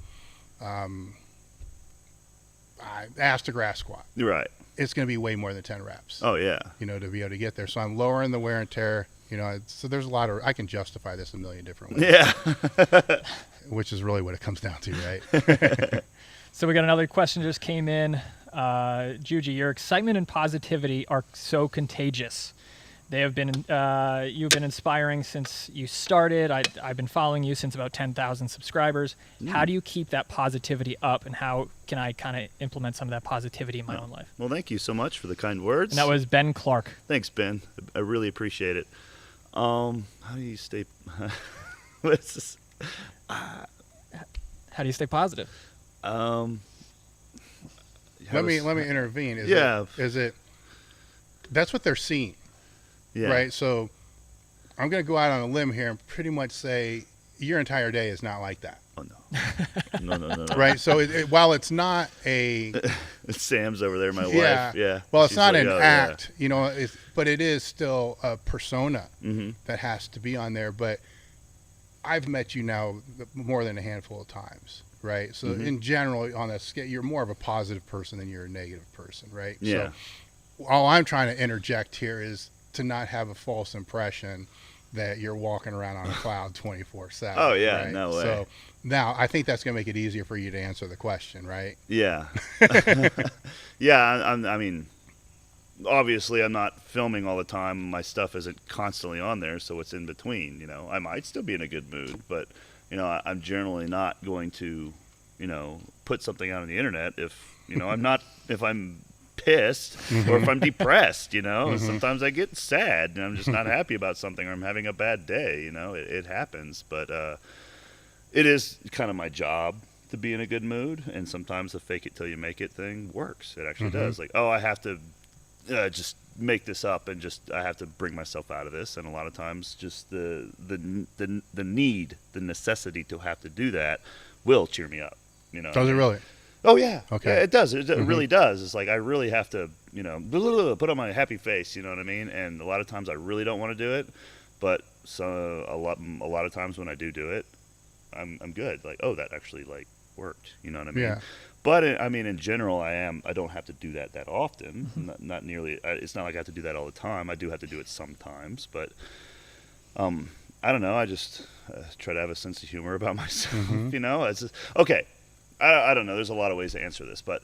ass to grass squat. Right. It's going to be way more than 10 reps. Oh, yeah. You know, to be able to get there. So I'm lowering the wear and tear. You know, so there's a lot of, I can justify this a million different ways. Yeah. Which is really what it comes down to, right? So we got another question just came in. Juji, your excitement and positivity are so contagious. They have been, you've been inspiring since you started. I've been following you since about 10,000 subscribers. How do you keep that positivity up, and how can I kind of implement some of that positivity in my own life? Well, thank you so much for the kind words. And that was Ben Clark. Thanks, Ben. I really appreciate it. How do you stay? What's this? How do you stay positive? Let me intervene. Is it that's what they're seeing, Yeah. right? So I'm going to go out on a limb here and pretty much say your entire day is not like that. Oh no. No. Right. So while it's not a Sam's over there, my yeah, wife. Yeah. Well, it's She's not like, an "Oh, act, you know, but it is still a persona Mm-hmm. that has to be on there. But I've met you now more than a handful of times, right? So Mm-hmm. in general, on a scale, you're more of a positive person than you're a negative person, right? Yeah. So all I'm trying to interject here is to not have a false impression that you're walking around on a cloud 24/7. Oh, yeah, right? no way. So now I think that's going to make it easier for you to answer the question, right? Yeah. Yeah. I mean, obviously, I'm not filming all the time. My stuff isn't constantly on there, so it's in between. You know, I might still be in a good mood, but you know, I'm generally not going to, you know, put something out on the internet if you know if I'm pissed or if I'm depressed. You know, sometimes I get sad and I'm just not happy about something, or I'm having a bad day. You know, it happens, but it is kind of my job to be in a good mood, and sometimes the fake it till you make it thing works. It actually does. Like, oh, I have to just make this up, and just I have to bring myself out of this. And a lot of times, just the need, the necessity to have to do that will cheer me up. You know. Does it really? Oh yeah. Okay. Yeah, it does. It really does. It's like I really have to, you know, put on my happy face. You know what I mean? And a lot of times I really don't want to do it, but a lot of times when I do it, I'm good. Like, oh, that actually like worked. You know what I mean? Yeah. But I mean, in general, I don't have to do that often. Not nearly. It's not like I have to do that all the time. I do have to do it sometimes, but I don't know. I just try to have a sense of humor about myself. You know, it's just, okay. I don't know. There's a lot of ways to answer this, but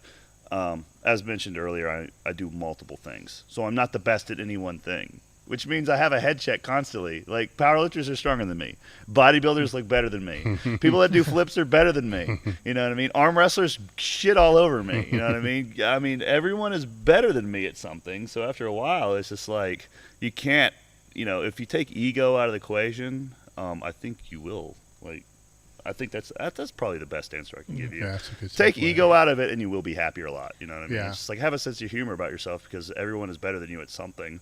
as mentioned earlier, I do multiple things, so I'm not the best at any one thing, which means I have a head check constantly. Like, powerlifters are stronger than me. Bodybuilders look better than me. People that do flips are better than me. You know what I mean? Arm wrestlers shit all over me. You know what I mean? I mean, everyone is better than me at something. So after a while, it's just like, you can't, you know, if you take ego out of the equation, I think you will. Like, I think that's probably the best answer I can give you. Yeah, that's a good Take segue. ego out of it, and you will be happier a lot. You know what I mean? Yeah. It's just like, have a sense of humor about yourself, because everyone is better than you at something,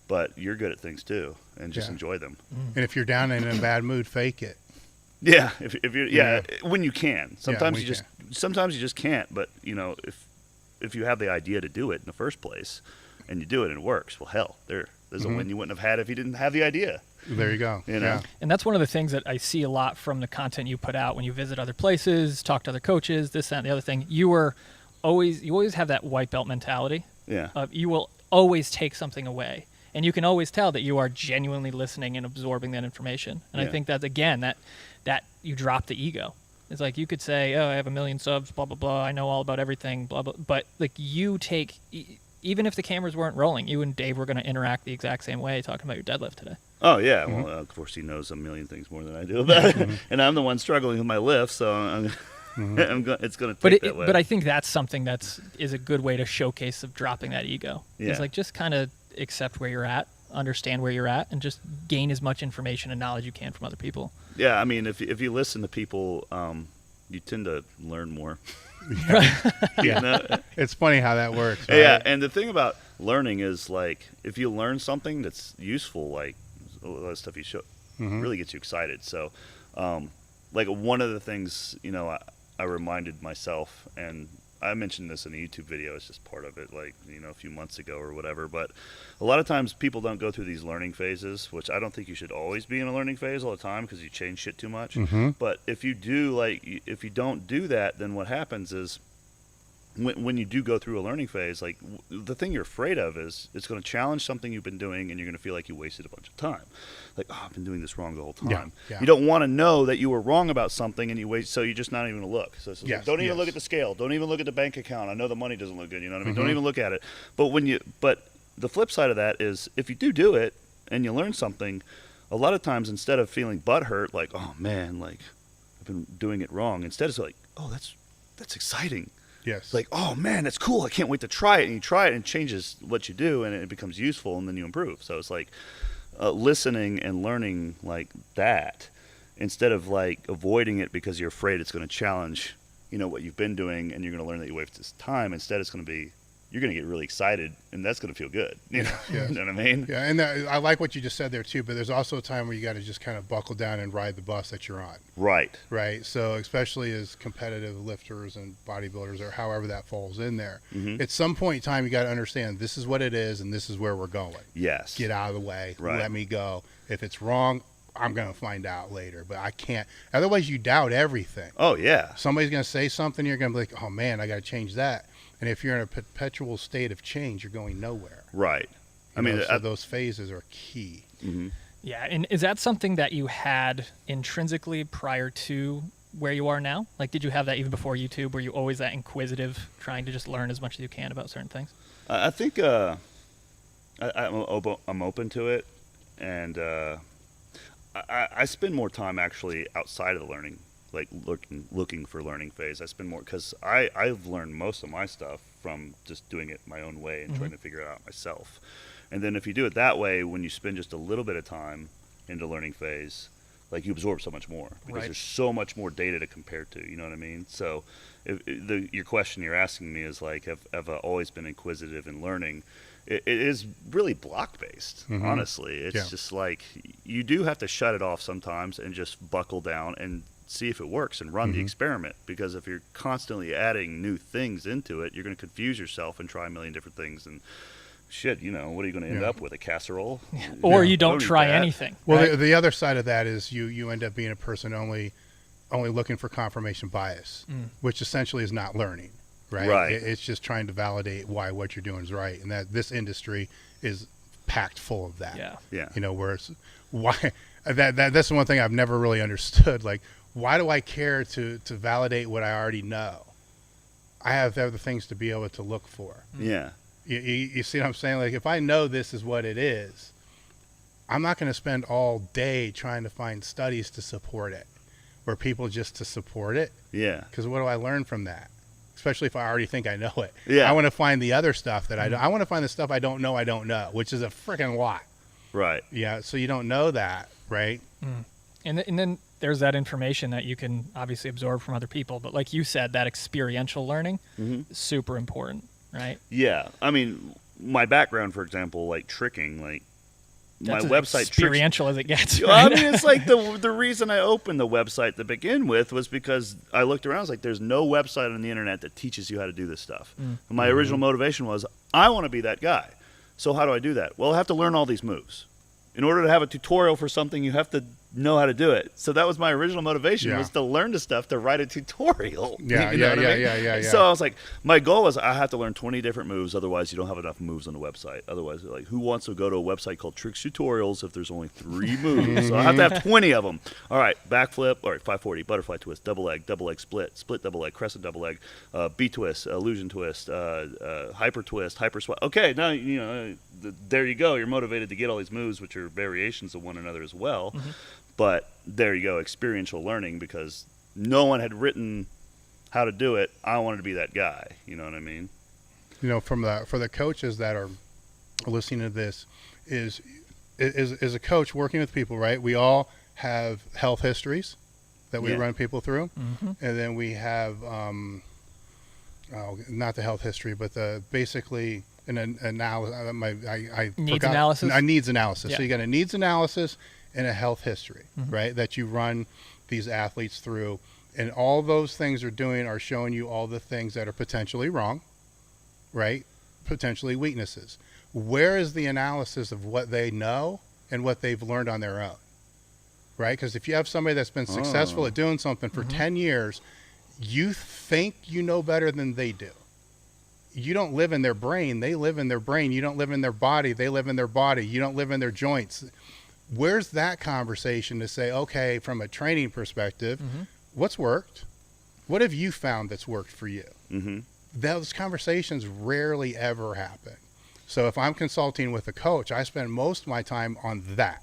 but you're good at things too, and just Yeah. enjoy them. And if you're down and in a bad mood, fake it. Yeah, if you're when you can. Sometimes when you just can't. But you know, if you have the idea to do it in the first place, and you do it and it works, well, hell, there's a win you wouldn't have had if you didn't have the idea. There you go. You know? Yeah. And that's one of the things that I see a lot from the content you put out when you visit other places, talk to other coaches, this, that, and the other thing. You always have that white belt mentality. Yeah. You will always take something away. And you can always tell that you are genuinely listening and absorbing that information. And I think that, again, that you drop the ego. It's like, you could say, oh, I have 1 million subs, blah, blah, blah. I know all about everything, blah, blah. But like, you take, even if the cameras weren't rolling, you and Dave were going to interact the exact same way talking about your deadlift today. Oh yeah. Well, of course he knows a million things more than I do about it, and I'm the one struggling with my lift, so it's going to take that way. But I think that's something is a good way to showcase of dropping that ego. Yeah. It's like, just kind of accept where you're at, understand where you're at, and just gain as much information and knowledge you can from other people. Yeah, I mean, if you listen to people, you tend to learn more. You know? It's funny how that works. Right? Yeah, and the thing about learning is, like, if you learn something that's useful, like a lot of stuff you show, really gets you excited. So, like, one of the things, you know, I reminded myself, and I mentioned this in a YouTube video, it's just part of it, like, you know, a few months ago or whatever, but a lot of times people don't go through these learning phases, which I don't think you should always be in a learning phase all the time, because you change shit too much. But if you do, like, if you don't do that, then what happens is, when you do go through a learning phase, like, the thing you're afraid of is it's going to challenge something you've been doing, and you're going to feel like you wasted a bunch of time. Like, oh, I've been doing this wrong the whole time. Yeah. You don't want to know that you were wrong about something, and you wait, so you're just not even going to look. So it's like, don't even look at the scale. Don't even look at the bank account. I know the money doesn't look good. You know what I mean? Don't even look at it. But but the flip side of that is, if you do it and you learn something, a lot of times, instead of feeling butthurt, like, oh man, like, I've been doing it wrong, instead it's like, oh, that's exciting. Yes. Like, oh man, that's cool. I can't wait to try it. And you try it, and it changes what you do, and it becomes useful, and then you improve. So it's like listening and learning like that, instead of like avoiding it because you're afraid it's going to challenge, you know, what you've been doing, and you're going to learn that you wasted this time. Instead, it's going to be, you're going to get really excited, and that's going to feel good. You know, Yes. you know what I mean? Yeah, and I like what you just said there too. But there's also a time where you got to just kind of buckle down and ride the bus that you're on. Right. Right. So especially as competitive lifters and bodybuilders, or however that falls in there, at some point in time, you got to understand this is what it is, and this is where we're going. Yes. Get out of the way. Right. Let me go. If it's wrong, I'm going to find out later. But I can't. Otherwise, you doubt everything. Oh, yeah. Somebody's going to say something, you're going to be like, oh man, I got to change that. And if you're in a perpetual state of change, you're going nowhere. Right. You know, so those phases are key. Yeah, and is that something that you had intrinsically prior to where you are now? Like, did you have that even before YouTube? Were you always that inquisitive, trying to just learn as much as you can about certain things? I think I'm open to it, and I spend more time actually outside of the learning, like looking for learning phase. I spend more because I've learned most of my stuff from just doing it my own way and trying to figure it out myself. And then if you do it that way, when you spend just a little bit of time into learning phase, like you absorb so much more because there's so much more data to compare to. You know what I mean? So your question you're asking me is like, have I always been inquisitive in learning? It is really block based, honestly. It's just like you do have to shut it off sometimes and just buckle down and see if it works and run the experiment. Because if you're constantly adding new things into it, you're going to confuse yourself and try a million different things. And shit, you know, what are you going to end up with? A casserole? Or you don't try anything. Well, right? the other side of that is you end up being a person only looking for confirmation bias, which essentially is not learning. Right. It's just trying to validate why what you're doing is right, and that this industry is packed full of that. Yeah. You know, whereas why that's the one thing I've never really understood. Like, why do I care to validate what I already know? I have other things to be able to look for. Yeah. You see what I'm saying? Like, if I know this is what it is, I'm not going to spend all day trying to find studies to support it, or people just to support it. Yeah. Because what do I learn from that? Especially if I already think I know it. Yeah. I want to find the other stuff that I want to find the stuff I don't know, which is a freaking lot. Right. Yeah. So you don't know that, right? And then there's that information that you can obviously absorb from other people. But like you said, that experiential learning is super important, right? Yeah. I mean, my background, for example, like tricking, like That's my website experiential as it gets. Well, I Right? mean, it's like the reason I opened the website to begin with was because I looked around. I was like, there's no website on the internet that teaches you how to do this stuff. And my original motivation was, I want to be that guy. So how do I do that? Well, I have to learn all these moves. In order to have a tutorial for something, you have to know how to do it. So that was my original motivation, was to learn the stuff to write a tutorial. Yeah, You know what I mean? yeah. So I was like, my goal was I have to learn 20 different moves. Otherwise, you don't have enough moves on the website. Otherwise, like, who wants to go to a website called Tricks Tutorials if there's only 3 moves? So I have to have 20 of them. All right, backflip, all right, 540, butterfly twist, double leg split, split double leg, crescent double leg, B twist, illusion twist, hyper twist, hyper swat. Okay, now, you know, there you go. You're motivated to get all these moves, which are variations of one another as well. But there you go, experiential learning, because no one had written how to do it. I wanted to be that guy. You know what I mean? You know, for the coaches that are listening to this, is a coach working with people, right? We all have health histories that we run people through, and then we have not the health history, but basically an analysis. Needs analysis. A needs analysis. Yeah. So you got a needs analysis and a health history, right? That you run these athletes through, and all those things are showing you all the things that are potentially wrong, right? Potentially weaknesses. Where is the analysis of what they know and what they've learned on their own, right? Because if you have somebody that's been successful at doing something for 10 years, you think you know better than they do. You don't live in their brain. They live in their brain. You don't live in their body. They live in their body. You don't live in their joints. Where's that conversation to say, okay, from a training perspective, what's worked? What have you found that's worked for you? Those conversations rarely ever happen. So if I'm consulting with a coach, I spend most of my time on that.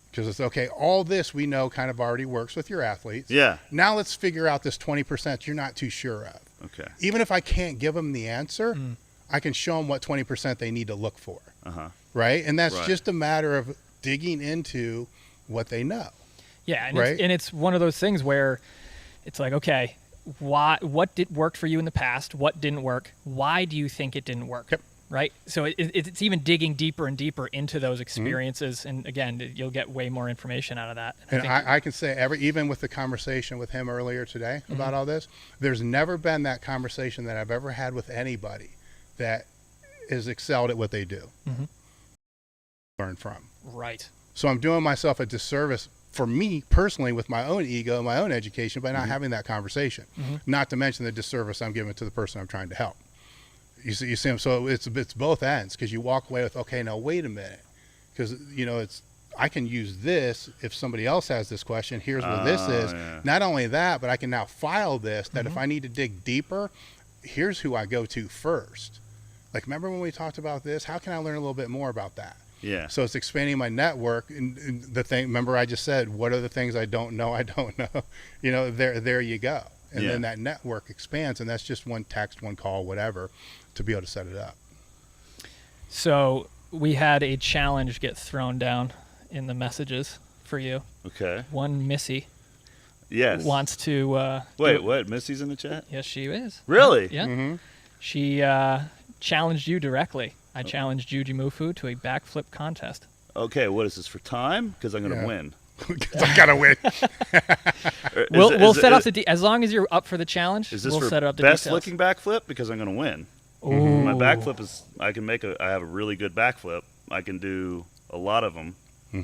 Because it's, okay, all this we know kind of already works with your athletes. Yeah. Now let's figure out this 20% you're not too sure of. Okay. Even if I can't give them the answer, I can show them what 20% they need to look for. Right? And that's just a matter of digging into what they know. Yeah, and right? it's one of those things where it's like, okay, what did worked for you in the past, what didn't work, why do you think it didn't work? Yep. Right? So it's even digging deeper and deeper into those experiences. And again, you'll get way more information out of that. And I can say even with the conversation with him earlier today about all this, there's never been that conversation that I've ever had with anybody that is excelled at what they do. Learn from. Right. So I'm doing myself a disservice for me personally with my own ego, my own education, by not having that conversation. Not to mention the disservice I'm giving to the person I'm trying to help. You see them. So it's both ends, because you walk away with, okay, now wait a minute, because I can use this if somebody else has this question. Here's what this is. Yeah. Not only that, but I can now file this that if I need to dig deeper, here's who I go to first. Like, remember when we talked about this? How can I learn a little bit more about that? Yeah. So it's expanding my network. And the thing, remember I just said, what are the things I don't know? There you go. And then that network expands, and that's just one text, one call, whatever, to be able to set it up. So we had a challenge get thrown down in the messages for you. Okay. One Missy. Yes. Wants to... Wait, what? Missy's in the chat? Yes, she is. Really? Yeah. She challenged you directly. I challenged Jujimufu to a backflip contest. Okay, what is this, for time? Because I'm going to win. Because I got to win. We'll set up as long as you're up for the challenge. Is this we'll for set up the best details. looking backflip? Because I'm going to win. Ooh. My backflip is, I have a really good backflip. I can do a lot of them, I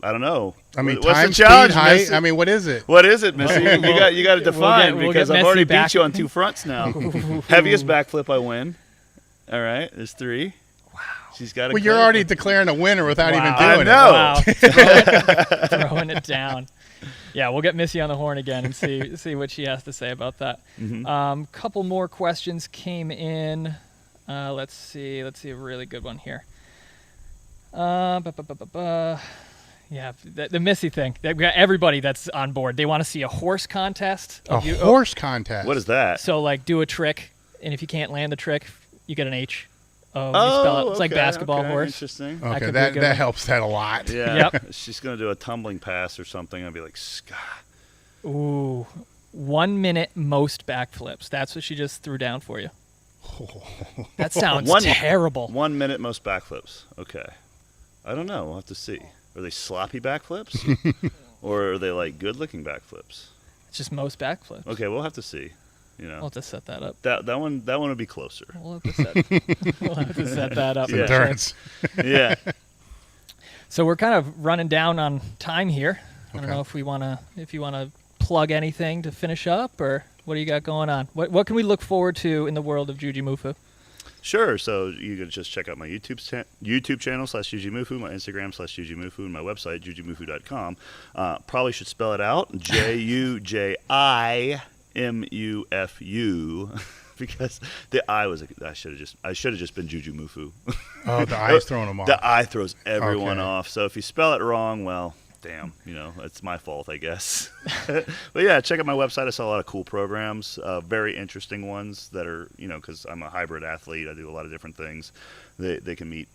don't know. I mean, what's time, the challenge, speed, height? Missy? I mean, what is it? What is it, Missy? you got to define, we'll because get I've already Missy back. beat you on 2 fronts now. Heaviest backflip, I win. All right, there's 3. Wow. She's got. Well, you're already declaring a winner without even doing I know. it. Wow. Throwing it down. Yeah, we'll get Missy on the horn again and see what she has to say about that. Couple more questions came in. Let's see a really good one here. Yeah, the Missy thing. We got everybody that's on board. They want to see a horse contest. Horse contest. What is that? So, like, do a trick, and if you can't land the trick, you get an H. You spell it. It's like basketball horse. Interesting. Okay, that helps that a lot. Yeah. Yep. She's gonna do a tumbling pass or something. I'll be like, Scott. Ooh, 1 minute most backflips. That's what she just threw down for you. That sounds terrible. 1 minute most backflips. Okay. I don't know. We'll have to see. Are they sloppy backflips, or are they like good-looking backflips? It's just most backflips. Okay, we'll have to see. We'll have to set that up. That one would be closer. We'll have to set that up. Yeah. Endurance. Yeah. So we're kind of running down on time here. I don't know if you want to plug anything to finish up, or what do you got going on? What can we look forward to in the world of Jujimufu? Sure. So you can just check out my YouTube channel /Jujimufu, my Instagram /Jujimufu, and my website, jujimufu.com. Probably should spell it out. JUJIMUFU. Because the I was, I should have just been Jujimufu. Oh, the I's throwing them off. The I throws everyone off. So if you spell it wrong, well, damn, it's my fault, I guess. But yeah, check out my website. I saw a lot of cool programs, very interesting ones that are, because I'm a hybrid athlete. I do a lot of different things. They can meet.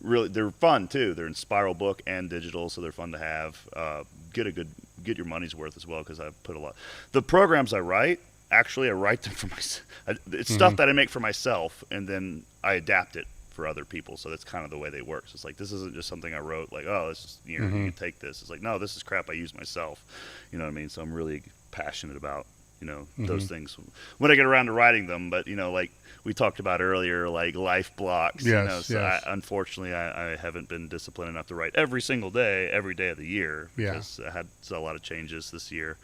Really, they're fun too. They're in spiral book and digital, so they're fun to have. Get your money's worth as well, because I put a lot. The programs I write. Actually, I write them for myself. It's stuff that I make for myself, and then I adapt it for other people. So that's kind of the way they work. So it's like, this isn't just something I wrote, like, oh, this is, you can take this. It's like, no, this is crap I use myself. You know what I mean? So I'm really passionate about, those things when I get around to writing them. But, like we talked about earlier, like life blocks. Yes, so unfortunately, I haven't been disciplined enough to write every single day, every day of the year. Because I had a lot of changes this year.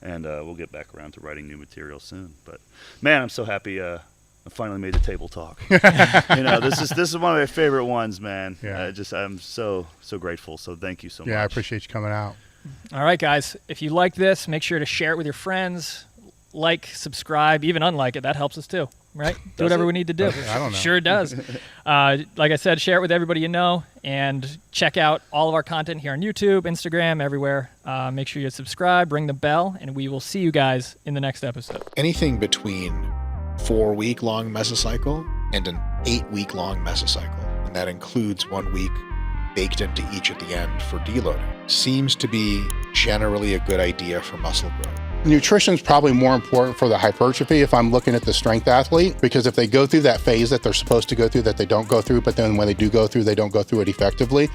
And we'll get back around to writing new material soon. But man, I'm so happy I finally made the table talk. This is one of my favorite ones, man. Yeah. I'm so grateful. So thank you so much. Yeah, I appreciate you coming out. All right, guys. If you like this, make sure to share it with your friends. Like, subscribe, even unlike it. That helps us too, right? Do whatever we need to do. I don't know. Sure does. Like I said, share it with everybody you know, and check out all of our content here on YouTube, Instagram, everywhere. Make sure you subscribe, ring the bell, and we will see you guys in the next episode. Anything between 4-week-long mesocycle and an 8-week-long mesocycle, and that includes 1 week baked into each at the end for deloading, seems to be generally a good idea for muscle growth. Nutrition's probably more important for the hypertrophy if I'm looking at the strength athlete, because if they go through that phase that they're supposed to go through that they don't go through, but then when they do go through, they don't go through it effectively,